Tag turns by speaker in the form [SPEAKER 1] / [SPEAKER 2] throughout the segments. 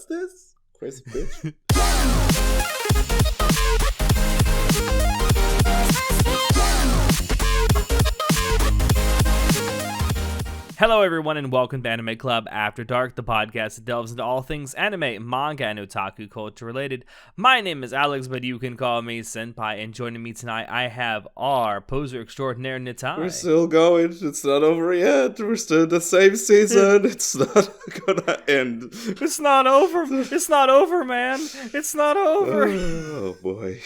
[SPEAKER 1] this? Crazy bitch.
[SPEAKER 2] Hello everyone and welcome to Anime Club After Dark, the podcast that delves into all things anime, manga, and otaku culture related. My name is Alex, but you can call me Senpai, and joining me tonight I have our poser extraordinaire, Nitai.
[SPEAKER 1] We're still going, it's not over yet, we're still in the same season, it's not gonna end.
[SPEAKER 2] It's not over, man, it's not over.
[SPEAKER 1] Oh boy.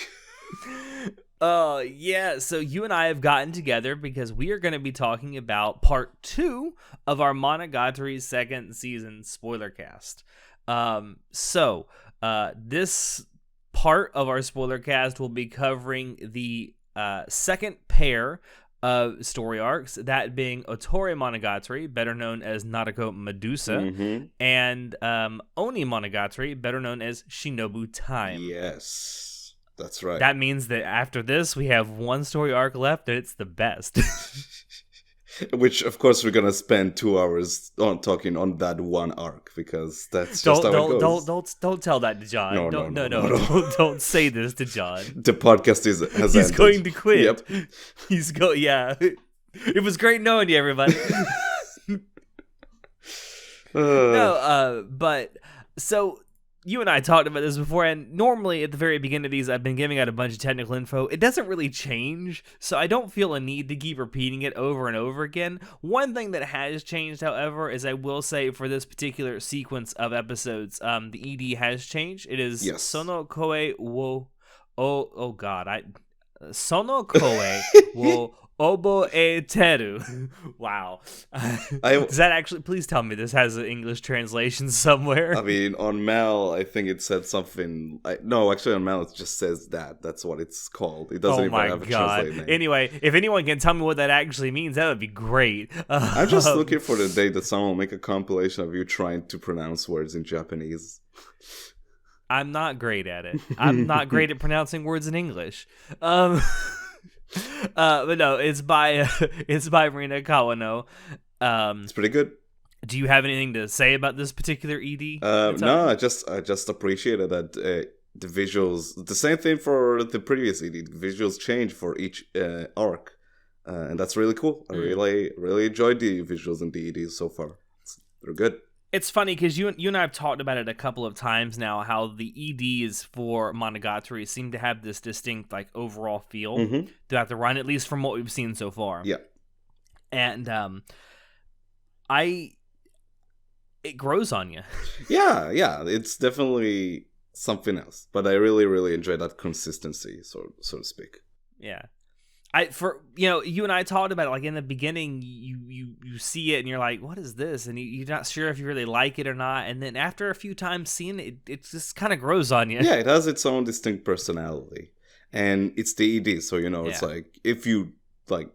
[SPEAKER 2] Yeah, so you and I have gotten together because we are going to be talking about part 2 of our Monogatari second season Spoilercast. This part of our Spoilercast will be covering the second pair of story arcs, that being Otori Monogatari, better known as Nautical Medusa, and Oni Monogatari, better known as Shinobu Time.
[SPEAKER 1] Yes. That's right.
[SPEAKER 2] That means that after this, we have one story arc left, and it's the best.
[SPEAKER 1] Which, of course, we're gonna spend 2 hours on talking on that one arc because that's just how it goes.
[SPEAKER 2] Don't tell that to John.
[SPEAKER 1] No.
[SPEAKER 2] Don't say this to John.
[SPEAKER 1] The podcast has
[SPEAKER 2] He's
[SPEAKER 1] ended.
[SPEAKER 2] going to quit.
[SPEAKER 1] Yep.
[SPEAKER 2] Yeah. It was great knowing you, everybody. But so. You and I talked about this before, and normally at the very beginning of these, I've been giving out a bunch of technical info. It doesn't really change, so I don't feel a need to keep repeating it over and over again. One thing that has changed, however, is I will say for this particular sequence of episodes, the ED has changed. It is Sono Koe wo... Oh God, Sono Koe wo... Obo e teru. Wow. Does that actually, please tell me this has an English translation somewhere?
[SPEAKER 1] I mean, on Mal, I think it said something. No, actually, on Mal, it just says that. That's what it's called. It doesn't even have a translate name.
[SPEAKER 2] Anyway, if anyone can tell me what that actually means, that would be great.
[SPEAKER 1] I'm just looking for the day that someone will make a compilation of you trying to pronounce words in Japanese.
[SPEAKER 2] I'm not great at it. I'm not great at pronouncing words in English. But no, it's by Rina Kawano.
[SPEAKER 1] It's pretty good.
[SPEAKER 2] Do you have anything to say about this particular ED?
[SPEAKER 1] No, I just appreciated that the visuals. The same thing for the previous ED. The visuals change for each arc, and that's really cool. I really enjoyed the visuals in the EDs so far. They're good.
[SPEAKER 2] It's funny because you and I have talked about it a couple of times now, how the EDs for Monogatari seem to have this distinct like overall feel throughout the run, at least from what we've seen so far.
[SPEAKER 1] Yeah.
[SPEAKER 2] And it grows on you. Yeah,
[SPEAKER 1] it's definitely something else. But I really enjoy that consistency, so to speak.
[SPEAKER 2] Yeah. You and I talked about it, like in the beginning, you see it and you're like, what is this? And you're not sure if you really like it or not. And then after a few times seeing it, it just kind of grows on you.
[SPEAKER 1] Yeah, it has its own distinct personality. And it's the ED, so, it's like, if you, like,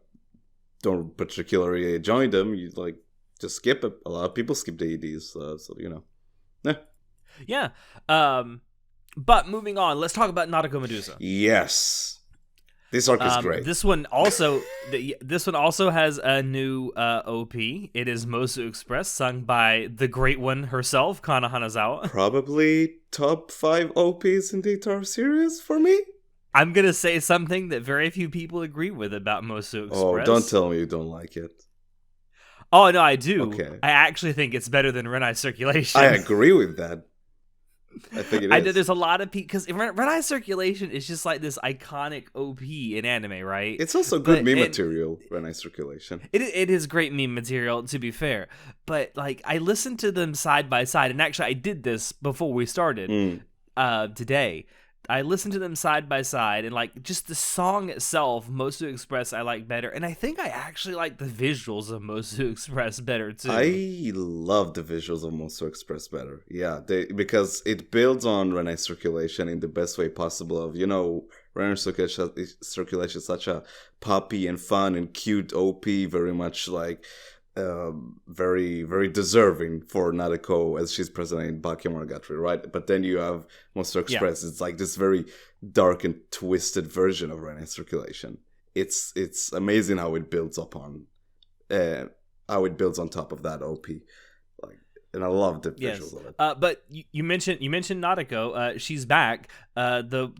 [SPEAKER 1] don't particularly enjoy them, you, like, just skip it. A lot of people skip the EDs, so Yeah.
[SPEAKER 2] Yeah. But moving on, let's talk about Nautical Medusa.
[SPEAKER 1] Yes. This arc is great.
[SPEAKER 2] This one also has a new OP. It is Mosu Express, sung by the great one herself, Kana Hanazawa.
[SPEAKER 1] Probably top 5 OPs in the entire series for me.
[SPEAKER 2] I'm gonna say something that very few people agree with about Mosu Express.
[SPEAKER 1] Oh, don't tell me you don't like it.
[SPEAKER 2] Oh no, I do.
[SPEAKER 1] Okay.
[SPEAKER 2] I actually think it's better than Renai Circulation.
[SPEAKER 1] I agree with that. I think it is.
[SPEAKER 2] I know there's a lot of people, because Renai Circulation is just like this iconic OP in anime, right?
[SPEAKER 1] It's also good meme material, Renai Circulation.
[SPEAKER 2] It is great meme material, to be fair. But like, I listened to them side by side, and actually I did this before we started today. I listened to them side by side, and like just the song itself, Mosu Express, I like better, and I think I actually like the visuals of Mosu Express better too.
[SPEAKER 1] I love the visuals of Mosu Express better, because it builds on Renai Circulation in the best way possible. Of Renai Circulation is such a poppy and fun and cute OP, very much like. Very, very deserving for Nadeko as she's presented in Bakemonogatari, right? But then you have Monster Express. Yeah. It's like this very dark and twisted version of Renai Circulation. It's amazing how it builds upon, how it builds on top of that OP. Like and I love the
[SPEAKER 2] Yes.
[SPEAKER 1] visuals of it.
[SPEAKER 2] But you mentioned Nautico. She's back. The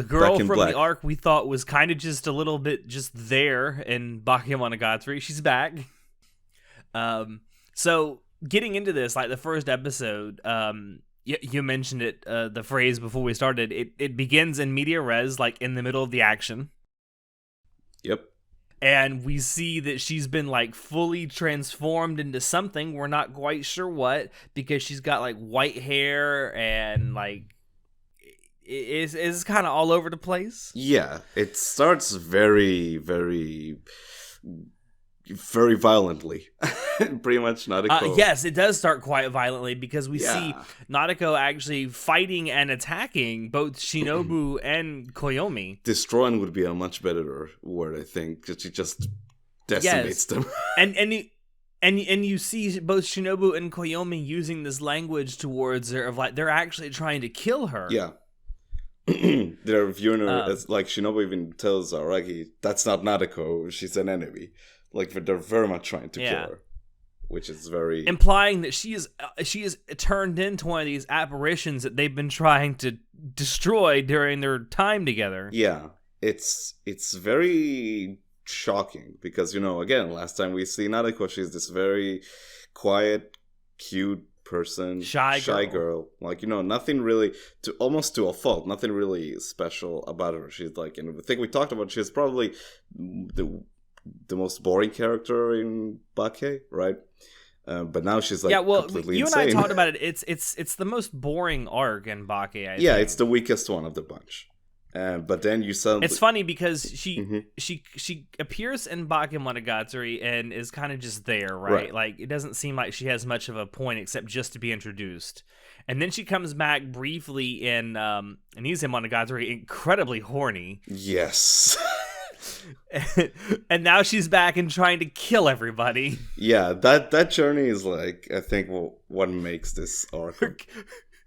[SPEAKER 2] girl
[SPEAKER 1] Back in
[SPEAKER 2] from
[SPEAKER 1] black.
[SPEAKER 2] the arc we thought was kind of just a little bit just there in Bakemonogatari. She's back. So getting into this, like the first episode, you mentioned it, the phrase before we started. It begins in media res, like in the middle of the action.
[SPEAKER 1] Yep.
[SPEAKER 2] And we see that she's been like fully transformed into something. We're not quite sure what, because she's got like white hair and like is kind of all over the place.
[SPEAKER 1] Yeah, it starts very, very, very violently. Pretty much Nautico.
[SPEAKER 2] Yes, it does start quite violently because we see
[SPEAKER 1] Yeah.
[SPEAKER 2] Nautico actually fighting and attacking both Shinobu and Koyomi.
[SPEAKER 1] Destroying would be a much better word, I think. 'Cause she just decimates them.
[SPEAKER 2] And you see both Shinobu and Koyomi using this language towards her of like they're actually trying to kill her.
[SPEAKER 1] Yeah. They're viewing her as, like, Shinobu even tells Araki, that's not Nautico, she's an enemy. Like, they're very much trying to kill her. Which is very...
[SPEAKER 2] implying that she is turned into one of these apparitions that they've been trying to destroy during their time together.
[SPEAKER 1] Yeah. It's very shocking because, again, last time we see Nautico, she's this very quiet, cute person,
[SPEAKER 2] Shy
[SPEAKER 1] girl. Like, nothing really almost to a fault, nothing really special about her. She's like, and the thing we talked about, she's probably the most boring character in Bake, right? But now she's like completely insane.
[SPEAKER 2] And I talked about it. It's the most boring arc in Bake. I think.
[SPEAKER 1] It's the weakest one of the bunch. But then you suddenly...
[SPEAKER 2] It's funny because she appears in Bakemonogatari and is kind of just there, right? Like, it doesn't seem like she has much of a point except just to be introduced. And then she comes back briefly in Ise Monogatari, incredibly horny.
[SPEAKER 1] Yes.
[SPEAKER 2] And now she's back and trying to kill everybody.
[SPEAKER 1] Yeah, that journey is like, I think, what makes this arc.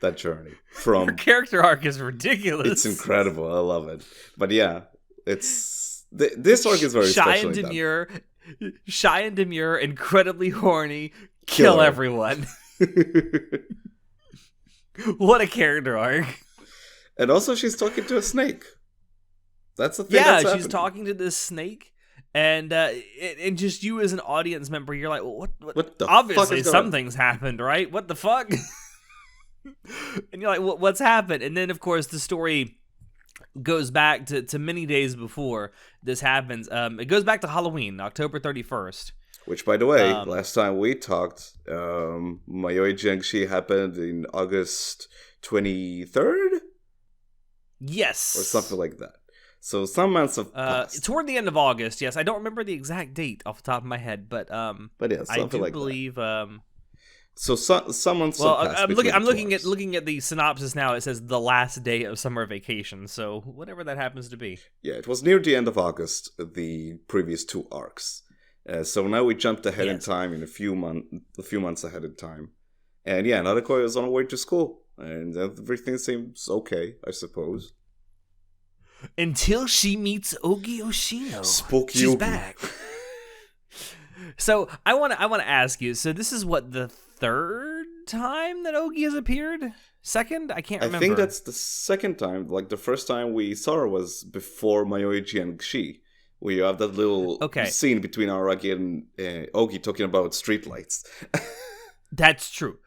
[SPEAKER 1] That journey from
[SPEAKER 2] her character arc is ridiculous.
[SPEAKER 1] It's incredible. I love it. But yeah, it's this arc is very special.
[SPEAKER 2] Shy and demure, incredibly horny, kill everyone. What a character arc!
[SPEAKER 1] And also, she's talking to a snake. That's the thing.
[SPEAKER 2] Yeah, she's talking to this snake, and just you as an audience member, you're like, well, what the obviously
[SPEAKER 1] fuck
[SPEAKER 2] something's happened, right? What the fuck? And you're like, what's happened? And then, of course, the story goes back to many days before this happens. It goes back to Halloween, October 31st.
[SPEAKER 1] Which, by the way, last time we talked, Mayoi Jiangshi happened in August 23rd?
[SPEAKER 2] Yes.
[SPEAKER 1] Or something like that. So some months have passed.
[SPEAKER 2] Toward the end of August, yes. I don't remember the exact date off the top of my head, but yeah,
[SPEAKER 1] something
[SPEAKER 2] I do
[SPEAKER 1] like
[SPEAKER 2] believe.
[SPEAKER 1] So some months have passed.
[SPEAKER 2] I'm looking at the synopsis now. It says the last day of summer vacation. So whatever that happens to be.
[SPEAKER 1] Yeah, it was near the end of August. The previous two arcs. So now we jumped ahead in time in a few months ahead in time, and yeah, Naruko is on her way to school, and everything seems okay, I suppose.
[SPEAKER 2] Until she meets Ogi Oshino.
[SPEAKER 1] Spooky
[SPEAKER 2] She's
[SPEAKER 1] Ogi.
[SPEAKER 2] back. So I want to ask you. So this is what, the third time that Ogi has appeared? Second? I can't remember.
[SPEAKER 1] I think that's the second time. Like, the first time we saw her was before Mayoichi and Shi. We have that little scene between Araki and Ogi talking about streetlights.
[SPEAKER 2] That's true.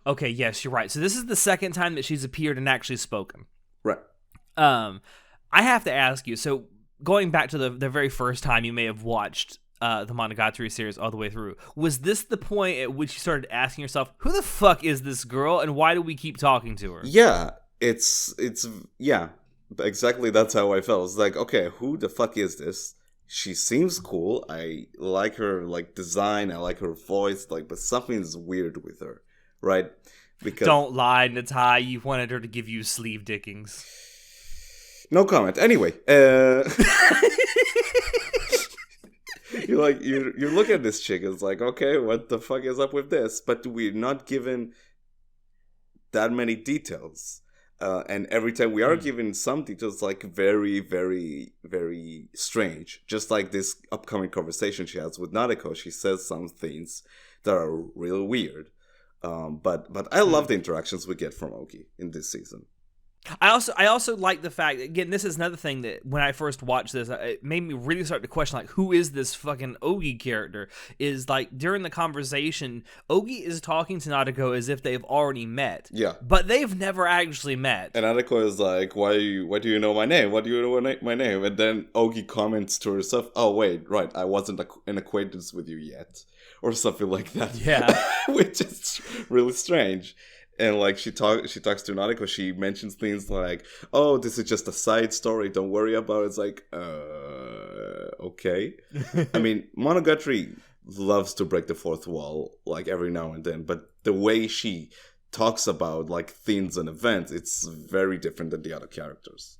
[SPEAKER 2] Okay, yes, you're right. So this is the second time that she's appeared and actually spoken.
[SPEAKER 1] Right.
[SPEAKER 2] I have to ask you, so going back to the very first time you may have watched the Monogatari series all the way through, was this the point at which you started asking yourself, who the fuck is this girl and why do we keep talking to her?
[SPEAKER 1] Yeah, it's exactly, that's how I felt. It's like, okay, who the fuck is this? She seems cool. I like her, like, design. I like her voice. Like, but something's weird with her, right? Because
[SPEAKER 2] don't lie, Natai. You wanted her to give you sleeve dickings.
[SPEAKER 1] No comment. Anyway, you look at this chick. It's like, okay, what the fuck is up with this? But we're not given that many details. And every time we are given some details, like, very, very, very strange. Just like this upcoming conversation she has with Naruko. She says some things that are real weird. But I love the interactions we get from Ogi in this season.
[SPEAKER 2] I also like the fact, again, this is another thing that when I first watched this, it made me really start to question, like, who is this fucking Ogi character? Is, like, during the conversation, Ogi is talking to Nadeko as if they've already met.
[SPEAKER 1] Yeah.
[SPEAKER 2] But they've never actually met.
[SPEAKER 1] And Nadeko is like, why do you know my name? Why do you know my name? And then Ogi comments to herself, oh, wait, right, I wasn't an acquaintance with you yet. Or something like that.
[SPEAKER 2] Yeah.
[SPEAKER 1] Which is really strange. And like she talks to Nautical, she mentions things like, "Oh, this is just a side story. Don't worry about it." It's like, okay. I mean, Monogatari loves to break the fourth wall like every now and then, but the way she talks about like things and events, it's very different than the other characters.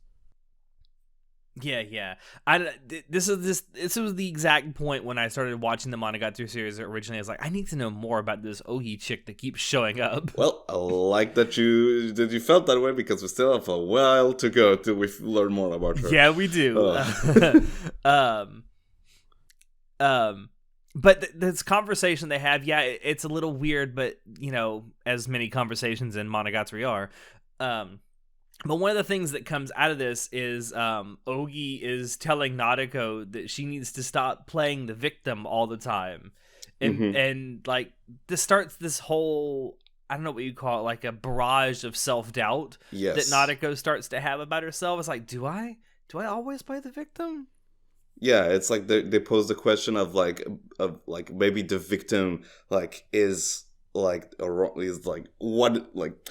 [SPEAKER 2] Yeah. This was the exact point when I started watching the Monogatari series originally. I was like, I need to know more about this Ogi chick that keeps showing up.
[SPEAKER 1] Well, I like that you felt that way, because we still have a while to go till we learn more about her.
[SPEAKER 2] Yeah, we do. But this conversation they have, yeah, it's a little weird, but you know, as many conversations in Monogatari are. But one of the things that comes out of this is Ogi is telling Nadeko that she needs to stop playing the victim all the time. And like, this starts this whole, I don't know what you call it, like a barrage of self-doubt that Nadeko starts to have about herself. It's like, do I always play the victim?
[SPEAKER 1] Yeah, it's like they pose the question of maybe the victim like is like what, like,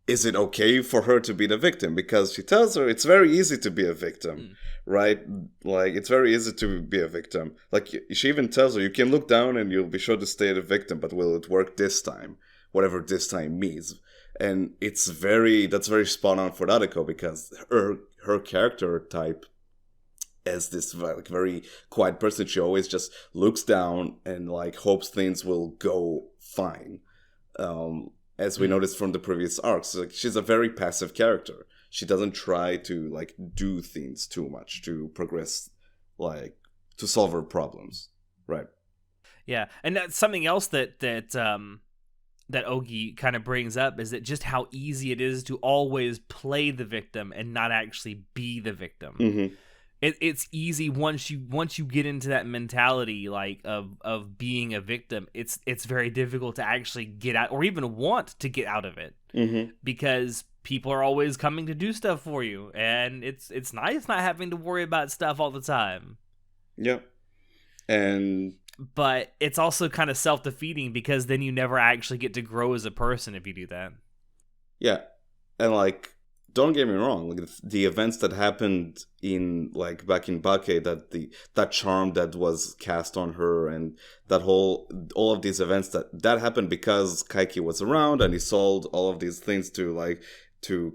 [SPEAKER 1] is it okay for her to be the victim? Because she tells her it's very easy to be a victim, right? Like, it's very easy to be a victim. Like, she even tells her, you can look down and you'll be sure to stay the victim, but will it work this time? Whatever this time means. And that's very spot on for Nadeko, because her character type as this like very quiet person, she always just looks down and like hopes things will go fine. As we noticed from the previous arcs, like, she's a very passive character. She doesn't try to like do things too much to progress, like to solve her problems, right?
[SPEAKER 2] Yeah, and that's something else that Ogi kind of brings up, is that just how easy it is to always play the victim and not actually be the victim.
[SPEAKER 1] Mm-hmm.
[SPEAKER 2] It's easy once you get into that mentality, like of being a victim. It's very difficult to actually get out, or even want to get out of it, because people are always coming to do stuff for you, and it's nice not having to worry about stuff all the time.
[SPEAKER 1] Yep.
[SPEAKER 2] But it's also kind of self-defeating, because then you never actually get to grow as a person if you do that.
[SPEAKER 1] Yeah, and like, don't get me wrong, like the events that happened in like back in Bake, that charm that was cast on her, and all of these events that happened because Kaiki was around and he sold all of these things to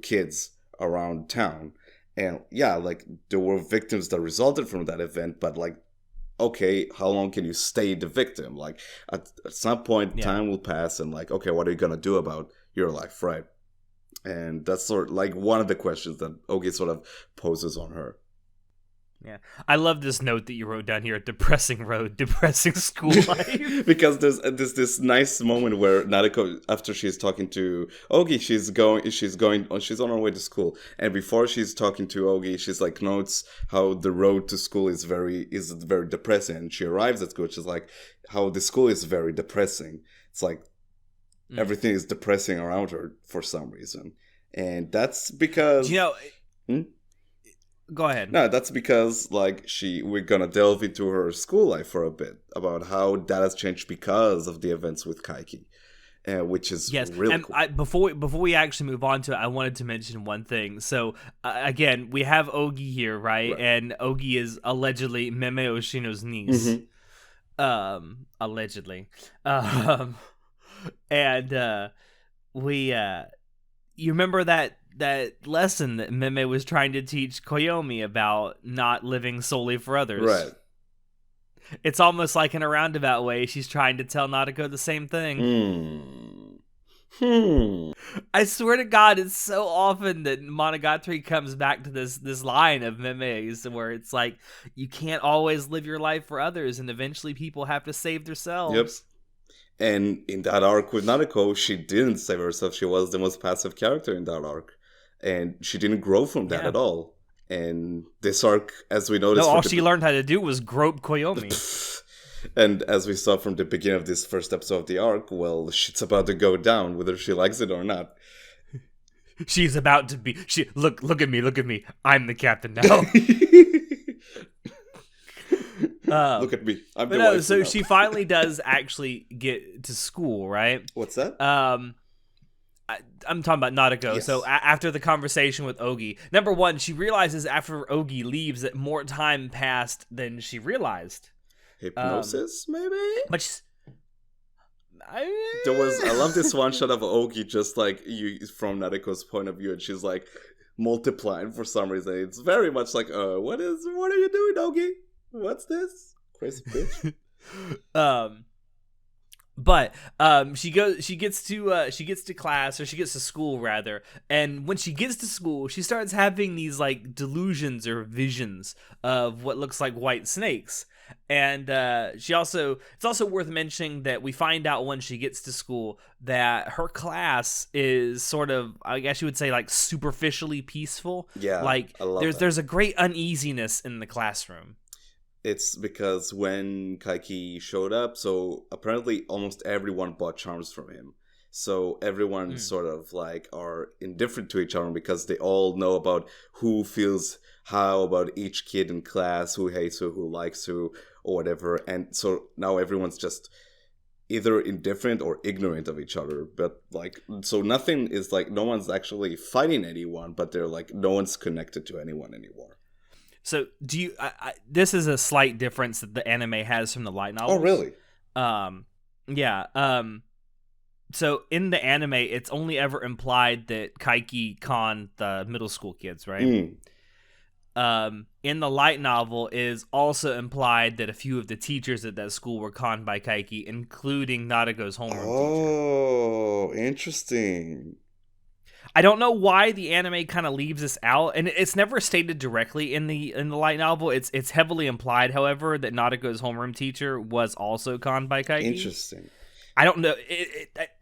[SPEAKER 1] kids around town. And yeah, like there were victims that resulted from that event, but like, okay, how long can you stay the victim? Like at some point, time will pass, and like, okay, what are you gonna do about your life, right? And that's sort of like one of the questions that Ogi sort of poses on her.
[SPEAKER 2] Yeah, I love this note that you wrote down here: depressing road, depressing school life.
[SPEAKER 1] Because there's this nice moment where Nadeko, after she's talking to Ogi, she's on her way to school, and before she's talking to Ogi, she's like notes how the road to school is very depressing. And she arrives at school, she's like, how the school is very depressing. It's like everything is depressing around her for some reason, and that's because
[SPEAKER 2] Go ahead.
[SPEAKER 1] No, that's because like we're gonna delve into her school life for a bit, about how that has changed because of the events with Kaiki, which is really cool.
[SPEAKER 2] Before we actually move on to it, I wanted to mention one thing. So again, we have Ogi here, right? And Ogi is allegedly Meme Oshino's niece. Allegedly. And you remember that lesson that Meme was trying to teach Koyomi about not living solely for others?
[SPEAKER 1] Right.
[SPEAKER 2] It's almost like in a roundabout way, she's trying to tell Nadeko the same thing. I swear to God, it's so often that Monogatari comes back to this line of Meme's where it's like, you can't always live your life for others, and eventually people have to save themselves.
[SPEAKER 1] Yep. And in that arc with Nanako, she didn't save herself. She was the most passive character in that arc. And she didn't grow from that
[SPEAKER 2] Yeah.
[SPEAKER 1] at all. And this arc, as we
[SPEAKER 2] No,
[SPEAKER 1] noticed...
[SPEAKER 2] all she learned how to do was grope Koyomi.
[SPEAKER 1] And as we saw from the beginning of this first episode of the arc, well, shit's about to go down, whether she likes it or not.
[SPEAKER 2] She's about to be... Look at me. I'm the captain now.
[SPEAKER 1] Look at me. I'm the
[SPEAKER 2] no,
[SPEAKER 1] wife
[SPEAKER 2] so
[SPEAKER 1] now.
[SPEAKER 2] she finally does actually get to school, right?
[SPEAKER 1] What's that?
[SPEAKER 2] I'm talking about Nautico.
[SPEAKER 1] Yes.
[SPEAKER 2] So after the conversation with Ogi, number one, she realizes after Ogi leaves that more time passed than she realized.
[SPEAKER 1] Hypnosis, maybe?
[SPEAKER 2] But
[SPEAKER 1] I love this one shot of Ogi just like from Nadeko's point of view, and she's like multiplying for some reason. It's very much like, what are you doing, Ogi? What's this? Crazy bitch.
[SPEAKER 2] But she gets to class, or she gets to school rather, and when she gets to school, she starts having these like delusions or visions of what looks like white snakes. And it's also worth mentioning that we find out when she gets to school that her class is sort of, I guess you would say, like superficially peaceful.
[SPEAKER 1] Yeah,
[SPEAKER 2] like
[SPEAKER 1] I love
[SPEAKER 2] there's a great uneasiness in the classroom.
[SPEAKER 1] It's because when Kaiki showed up, so apparently almost everyone bought charms from him. So everyone sort of like are indifferent to each other because they all know about who feels how about each kid in class, who hates who likes who, or whatever. And so now everyone's just either indifferent or ignorant of each other. But like, so nothing is like, no one's actually fighting anyone, but they're like, no one's connected to anyone anymore.
[SPEAKER 2] So do you? This is a slight difference that the anime has from the light novels.
[SPEAKER 1] Oh, really?
[SPEAKER 2] Yeah. So in the anime, it's only ever implied that Kaiki conned the middle school kids, right? In the light novel, it is also implied that a few of the teachers at that school were conned by Kaiki, including Nadeko's homeroom teacher.
[SPEAKER 1] Oh, interesting.
[SPEAKER 2] I don't know why the anime kind of leaves this out, and it's never stated directly in the light novel. It's heavily implied, however, that Nadeko's homeroom teacher was also conned by Kaiki.
[SPEAKER 1] Interesting.
[SPEAKER 2] I don't know.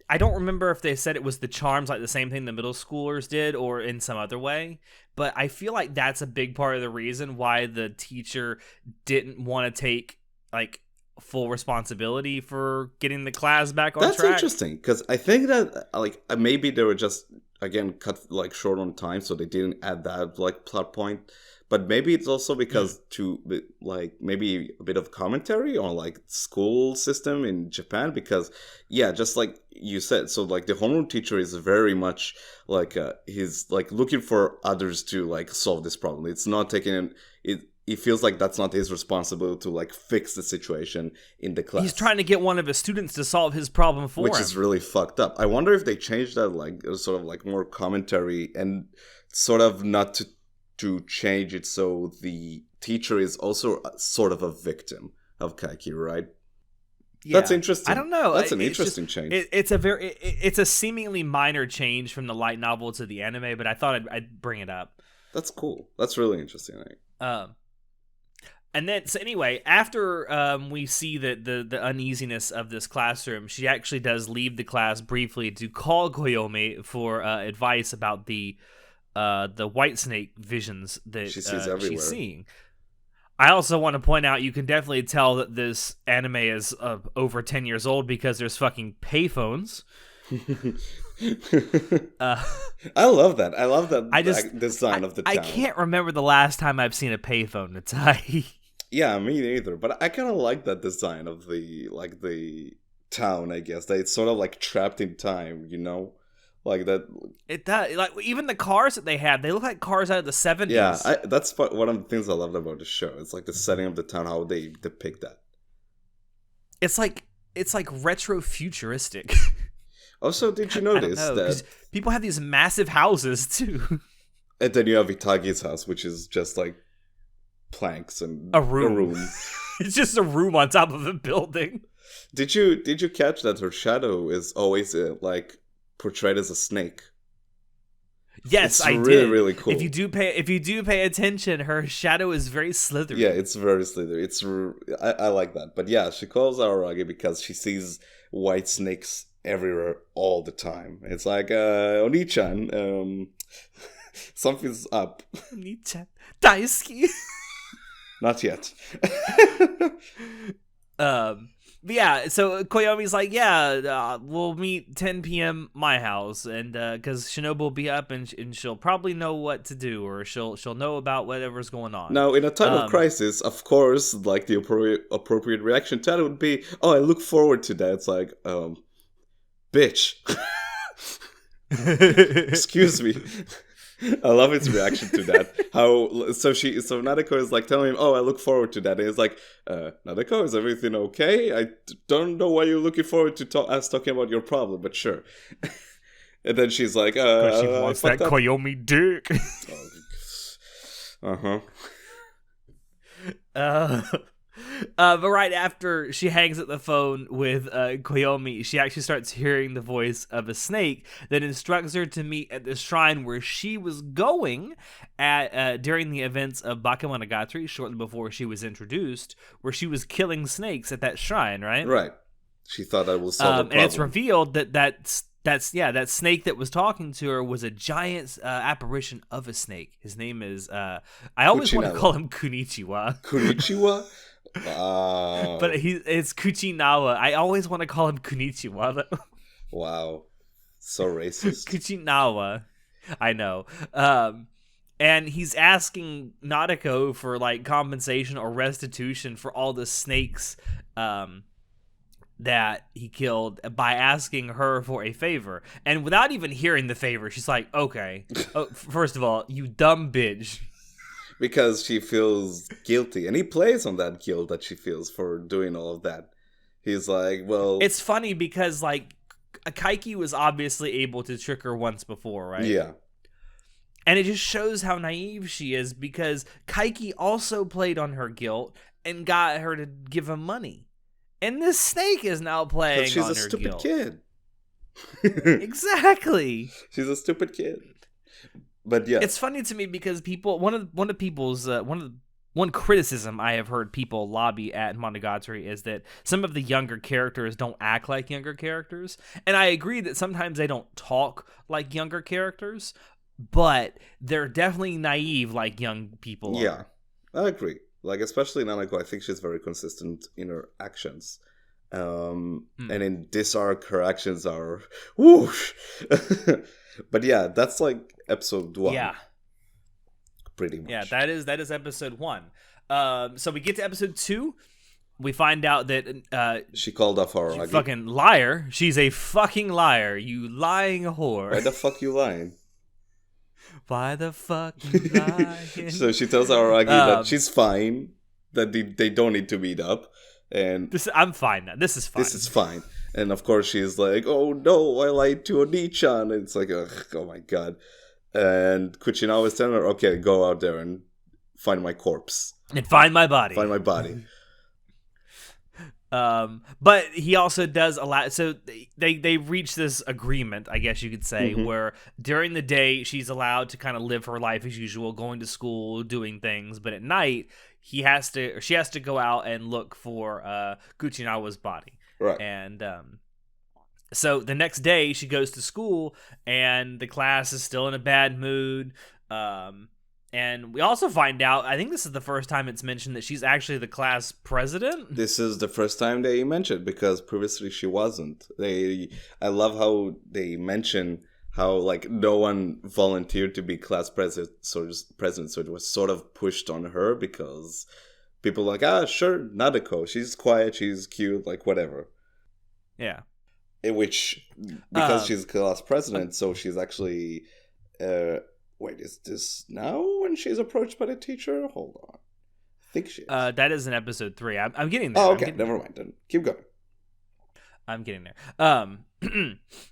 [SPEAKER 2] I don't remember if they said it was the charms, like the same thing the middle schoolers did, or in some other way. But I feel like that's a big part of the reason why the teacher didn't want to take like full responsibility for getting the class back on track.
[SPEAKER 1] That's interesting, because I think that like maybe they were just again cut like short on time, so they didn't add that like plot point. But maybe it's also because to like maybe a bit of commentary on like school system in Japan, because yeah, just like you said, so like the homeroom teacher is very much like he's like looking for others to like solve this problem. It's not taking it feels like that's not his responsibility to like fix the situation in the class.
[SPEAKER 2] He's trying to get one of his students to solve his problem for him,
[SPEAKER 1] which is really fucked up. I wonder if they changed that like sort of like more commentary and sort of not to change it so the teacher is also sort of a victim of Kaiki, right? Yeah. That's interesting.
[SPEAKER 2] I don't know.
[SPEAKER 1] That's an interesting change.
[SPEAKER 2] It's a seemingly minor change from the light novel to the anime, but I thought I'd bring it up.
[SPEAKER 1] That's cool. That's really interesting.
[SPEAKER 2] And then, so anyway, after we see the uneasiness of this classroom, she actually does leave the class briefly to call Koyomi for advice about the white snake visions that
[SPEAKER 1] she sees everywhere.
[SPEAKER 2] She's seeing. I also want to point out, you can definitely tell that this anime is over 10 years old because there's fucking payphones.
[SPEAKER 1] I love that. I love that design of the town.
[SPEAKER 2] I can't remember the last time I've seen a payphone. It's
[SPEAKER 1] Yeah, me neither. But I kind of like that design of the town. I guess that it's sort of like trapped in time. You know, like that.
[SPEAKER 2] It does. Like even the cars that they have, they look like cars out of the 70s.
[SPEAKER 1] Yeah, that's one of the things I loved about the show. It's like the setting of the town, how they depict that.
[SPEAKER 2] It's like retro futuristic.
[SPEAKER 1] Also, did you notice that
[SPEAKER 2] people have these massive houses too?
[SPEAKER 1] And then you have Itagi's house, which is just like planks and
[SPEAKER 2] a room. It's just a room on top of a building.
[SPEAKER 1] Did you catch that her shadow is always like portrayed as a snake?
[SPEAKER 2] Yes,
[SPEAKER 1] It's
[SPEAKER 2] I
[SPEAKER 1] really,
[SPEAKER 2] did.
[SPEAKER 1] really cool.
[SPEAKER 2] If you do pay attention, her shadow is very slithery.
[SPEAKER 1] Yeah, it's very slithery. I like that. But yeah, she calls Araragi because she sees white snakes everywhere all the time. It's like, Oni-chan, something's up.
[SPEAKER 2] Oni-chan, daisuki.
[SPEAKER 1] Not yet.
[SPEAKER 2] But yeah, so Koyomi's like, yeah, we'll meet 10 p.m. my house, and because Shinobu will be up and she'll probably know what to do, or she'll know about whatever's going on.
[SPEAKER 1] Now, in a time of crisis, of course, like the appropriate reaction to that would be, "Oh, I look forward to that." It's like, bitch. Excuse me. I love his reaction to that. So Nadeko is like telling him, "Oh, I look forward to that." And it's like, Nadeko, is everything okay? I don't know why you're looking forward to us talking about your problem, but sure. And then she's like,
[SPEAKER 2] "Because she wants that Koyomi dick." But right after she hangs up the phone with Koyomi, she actually starts hearing the voice of a snake that instructs her to meet at the shrine where she was going at during the events of Bakemonogatari, shortly before she was introduced, where she was killing snakes at that shrine, right?
[SPEAKER 1] Right. She thought that was solve the problem.
[SPEAKER 2] And it's revealed that snake that was talking to her was a giant apparition of a snake. His name is I always want to call him Kunichiwa.
[SPEAKER 1] Kunichiwa?
[SPEAKER 2] But it's Kuchinawa. I always want to call him Kunichiwa though.
[SPEAKER 1] Wow. So racist.
[SPEAKER 2] Kuchinawa. I know. And he's asking Nadeko for like compensation or restitution for all the snakes that he killed by asking her for a favor. And without even hearing the favor, she's like, okay, first of all, you dumb bitch.
[SPEAKER 1] Because she feels guilty. And he plays on that guilt that she feels for doing all of that. He's like, well...
[SPEAKER 2] It's funny because, like, Kaiki was obviously able to trick her once before, right?
[SPEAKER 1] Yeah.
[SPEAKER 2] And it just shows how naive she is because Kaiki also played on her guilt and got her to give him money. And this snake is now playing on her guilt. She's a stupid kid. Exactly.
[SPEAKER 1] She's a stupid kid. But yeah,
[SPEAKER 2] it's funny to me because one criticism I have heard people lobby at Monogatari is that some of the younger characters don't act like younger characters, and I agree that sometimes they don't talk like younger characters, but they're definitely naive like young people are.
[SPEAKER 1] Yeah, I agree. Like especially Nanako, I think she's very consistent in her actions. And in this arc, her actions are whoosh. But yeah, that's like episode 1.
[SPEAKER 2] Yeah,
[SPEAKER 1] pretty much.
[SPEAKER 2] Yeah, that is episode 1. So we get to episode 2. We find out that
[SPEAKER 1] she called off Araragi.
[SPEAKER 2] Fucking liar. She's a fucking liar. You lying whore.
[SPEAKER 1] Why the fuck you lying?
[SPEAKER 2] Why the fuck you lying?
[SPEAKER 1] So she tells Araragi that she's fine. That they don't need to meet up. And
[SPEAKER 2] I'm fine now. This is fine.
[SPEAKER 1] This is fine. And of course she's like, oh no, I lied to Oni-chan. And it's like, oh my god. And Kuchinawa is telling her, okay, go out there and find my corpse.
[SPEAKER 2] And find my body.
[SPEAKER 1] Find my body.
[SPEAKER 2] But he also does allow, so they reach this agreement, I guess you could say, where during the day she's allowed to kind of live her life as usual, going to school, doing things, but at night she has to go out and look for Kuchinawa's body.
[SPEAKER 1] Right.
[SPEAKER 2] And so the next day she goes to school and the class is still in a bad mood. And we also find out, I think this is the first time it's mentioned, that she's actually the class president.
[SPEAKER 1] This is the first time they mentioned, because previously she wasn't. I love how they mention how like no one volunteered to be class president, so it was sort of pushed on her because people were like, sure, Nadeko, she's quiet, she's cute, like whatever.
[SPEAKER 2] Yeah.
[SPEAKER 1] In which, because she's class president, so she's actually... wait, is this now when she's approached by the teacher? Hold on. I think she is.
[SPEAKER 2] That is in episode 3. I'm getting there.
[SPEAKER 1] Oh, okay. Never mind. Then keep going.
[SPEAKER 2] I'm getting there. I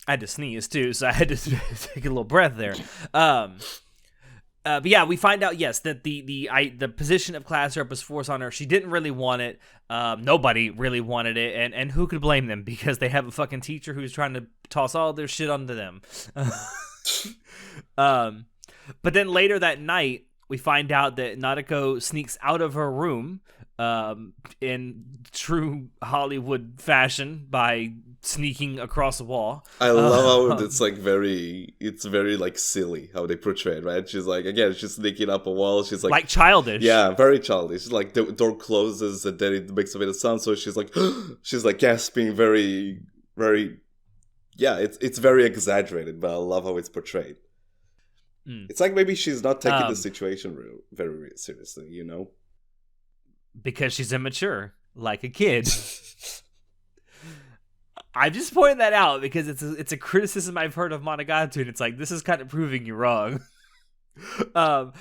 [SPEAKER 2] had to sneeze too, so I had to take a little breath there. But yeah, we find out, yes, that the position of class rep was forced on her. She didn't really want it. Nobody really wanted it, and who could blame them? Because they have a fucking teacher who's trying to toss all their shit onto them. But then later that night, we find out that Nadeko sneaks out of her room in true Hollywood fashion by sneaking across a wall.
[SPEAKER 1] I love how it's like it's very like silly how they portray it, right? She's like, again, she's sneaking up a wall. She's like
[SPEAKER 2] childish.
[SPEAKER 1] Yeah, very childish. Like the door closes and then it makes a bit of sound. So she's like, she's like gasping, very, very. Yeah, it's very exaggerated, but I love how it's portrayed. It's like maybe she's not taking the situation very seriously, you know?
[SPEAKER 2] Because she's immature, like a kid. I'm just pointing that out because it's a criticism I've heard of Monogatari, and it's like, this is kind of proving you wrong. But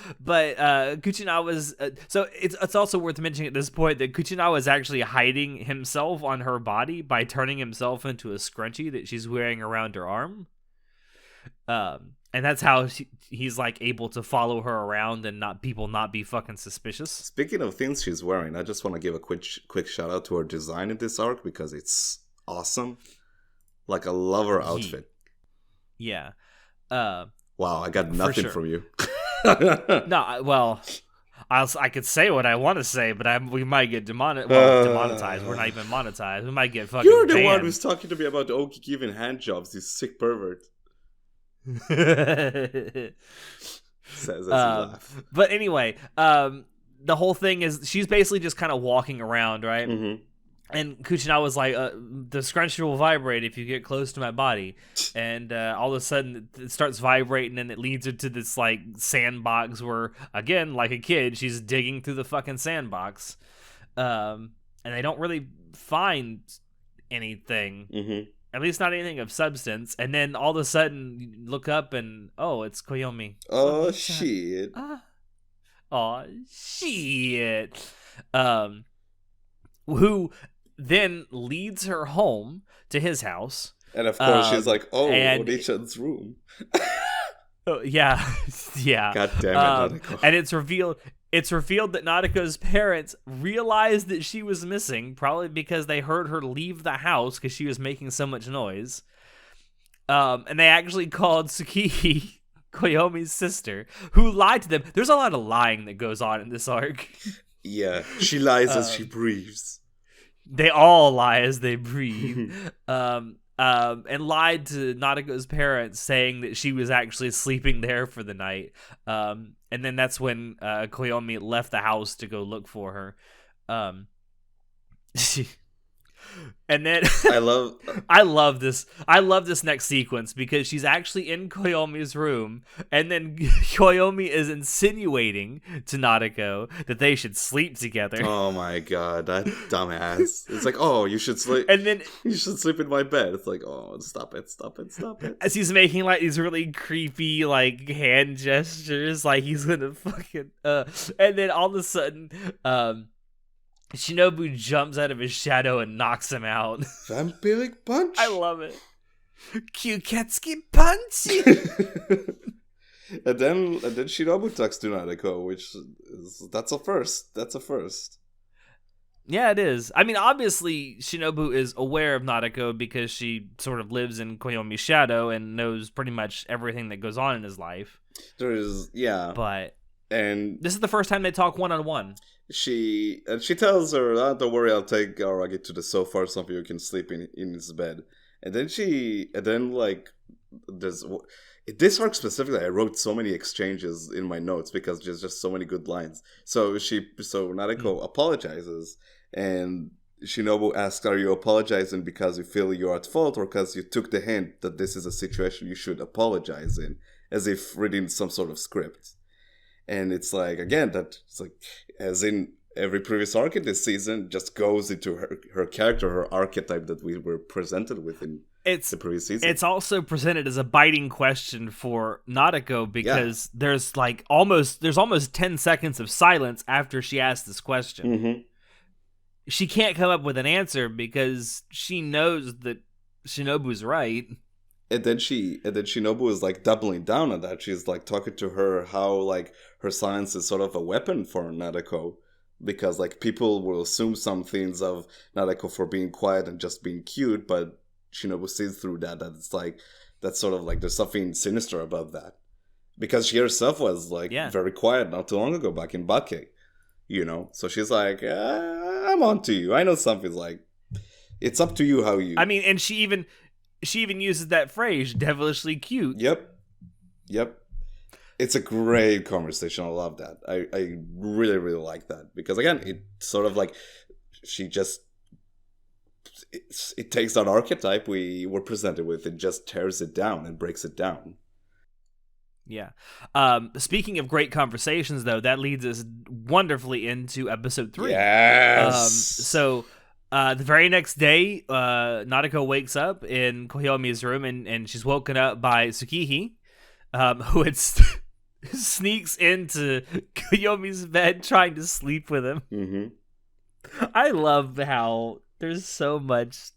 [SPEAKER 2] Kuchinawa's so it's also worth mentioning at this point that Kuchinawa is actually hiding himself on her body by turning himself into a scrunchie that she's wearing around her arm. And that's how he's like able to follow her around and not be fucking suspicious.
[SPEAKER 1] Speaking of things she's wearing, I just want to give a quick shout out to her design in this arc because it's awesome. Like, I love her outfit.
[SPEAKER 2] Yeah.
[SPEAKER 1] Wow, I got nothing from you.
[SPEAKER 2] No, well, I could say what I want to say, but we might get demonetized. We're not even monetized. We might get fucking
[SPEAKER 1] You're the
[SPEAKER 2] banned.
[SPEAKER 1] one who's talking to me about Oki giving hand jobs, you sick pervert. Says as you laugh.
[SPEAKER 2] But anyway, the whole thing is she's basically just kind of walking around, right?
[SPEAKER 1] Mm-hmm.
[SPEAKER 2] And Kuchinawa was like, the scrunchie will vibrate if you get close to my body. And all of a sudden, it starts vibrating, and it leads her to this, like, sandbox where, again, like a kid, she's digging through the fucking sandbox. And they don't really find anything.
[SPEAKER 1] Mm-hmm.
[SPEAKER 2] At least not anything of substance. And then all of a sudden, you look up and, oh, it's Koyomi.
[SPEAKER 1] Oh, shit.
[SPEAKER 2] Oh, shit. Who then leads her home to his house.
[SPEAKER 1] And of course, she's like, oh, Onichan's room.
[SPEAKER 2] Yeah. Yeah.
[SPEAKER 1] God damn it, Nadeko.
[SPEAKER 2] And it's revealed that Nadeko's parents realized that she was missing, probably because they heard her leave the house because she was making so much noise. And they actually called Tsukiki, Koyomi's sister, who lied to them. There's a lot of lying that goes on in this arc.
[SPEAKER 1] Yeah, she lies as she breathes.
[SPEAKER 2] They all lie as they breathe. And lied to Nadeko's parents, saying that she was actually sleeping there for the night. And then that's when Koyomi left the house to go look for her. And then I love this next sequence because she's actually in Koyomi's room, and then Koyomi is insinuating to Nadeko that they should sleep together.
[SPEAKER 1] Oh my god, that dumbass. It's like, oh, you should sleep,
[SPEAKER 2] and then
[SPEAKER 1] you should sleep in my bed. It's like, oh, stop it.
[SPEAKER 2] As he's making like these really creepy like hand gestures, like he's gonna fucking and then all of a sudden Shinobu jumps out of his shadow and knocks him out.
[SPEAKER 1] Vampiric punch.
[SPEAKER 2] I love it. Kyuketsuki punch.
[SPEAKER 1] and then Shinobu talks to Nadeko, which that's a first.
[SPEAKER 2] Yeah, it is. I mean, obviously Shinobu is aware of Nadeko because she sort of lives in Koyomi's shadow and knows pretty much everything that goes on in his life.
[SPEAKER 1] But
[SPEAKER 2] this is the first time they talk one-on-one.
[SPEAKER 1] She tells her, don't worry, I'll take Aragi to the sofa or something, you can sleep in his bed. And then this arc specifically, I wrote so many exchanges in my notes because there's just so many good lines. So Nadeko apologizes, and Shinobu asks, are you apologizing because you feel you're at fault or because you took the hint that this is a situation you should apologize in, as if reading some sort of script. And it's like, again, that's like, as in every previous arc in this season, just goes into her character, her archetype that we were presented with in the previous season.
[SPEAKER 2] It's also presented as a biting question for Nadeko because there's almost 10 seconds of silence after she asks this question.
[SPEAKER 1] Mm-hmm.
[SPEAKER 2] She can't come up with an answer because she knows that Shinobu's right.
[SPEAKER 1] And then Shinobu is like doubling down on that. She's like talking to her how like her silence is sort of a weapon for Nadeko, because like people will assume some things of Nadeko for being quiet and just being cute, but Shinobu sees through that it's like That's sort of like, there's something sinister about that. Because she herself was like very quiet not too long ago back in Bake, you know? So she's like, I'm on to you. I know something's like, it's up to you how you...
[SPEAKER 2] I mean, and she even uses that phrase, devilishly cute.
[SPEAKER 1] Yep. It's a great conversation. I love that. I really, really like that. Because again, it's sort of like, she just... It takes that archetype we were presented with, it just tears it down and breaks it down.
[SPEAKER 2] Yeah. Speaking of great conversations, though, that leads us wonderfully into episode 3.
[SPEAKER 1] Yes.
[SPEAKER 2] So the very next day, Nautical wakes up in Koyomi's room, and she's woken up by Tsukihi, who sneaks into Koyomi's bed trying to sleep with him.
[SPEAKER 1] Mm-hmm.
[SPEAKER 2] I love how there's so much...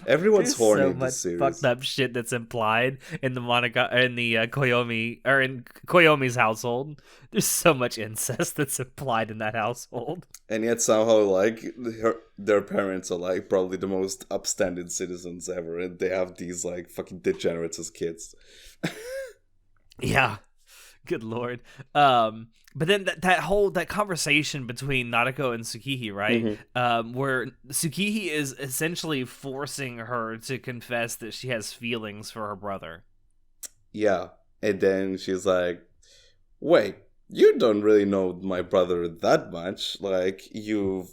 [SPEAKER 1] Everyone's horny
[SPEAKER 2] so
[SPEAKER 1] in this series.
[SPEAKER 2] Fucked up shit that's implied in the Koyomi, or in Koyomi's household. There's so much incest that's implied in that household,
[SPEAKER 1] and yet somehow like their parents are like probably the most upstanding citizens ever, and they have these like fucking degenerates as kids.
[SPEAKER 2] Yeah, good lord. But then that conversation between Nadeko and Tsukihi, right?
[SPEAKER 1] Mm-hmm.
[SPEAKER 2] Where Tsukihi is essentially forcing her to confess that she has feelings for her brother.
[SPEAKER 1] Yeah, and then she's like, wait, you don't really know my brother that much. Like, you've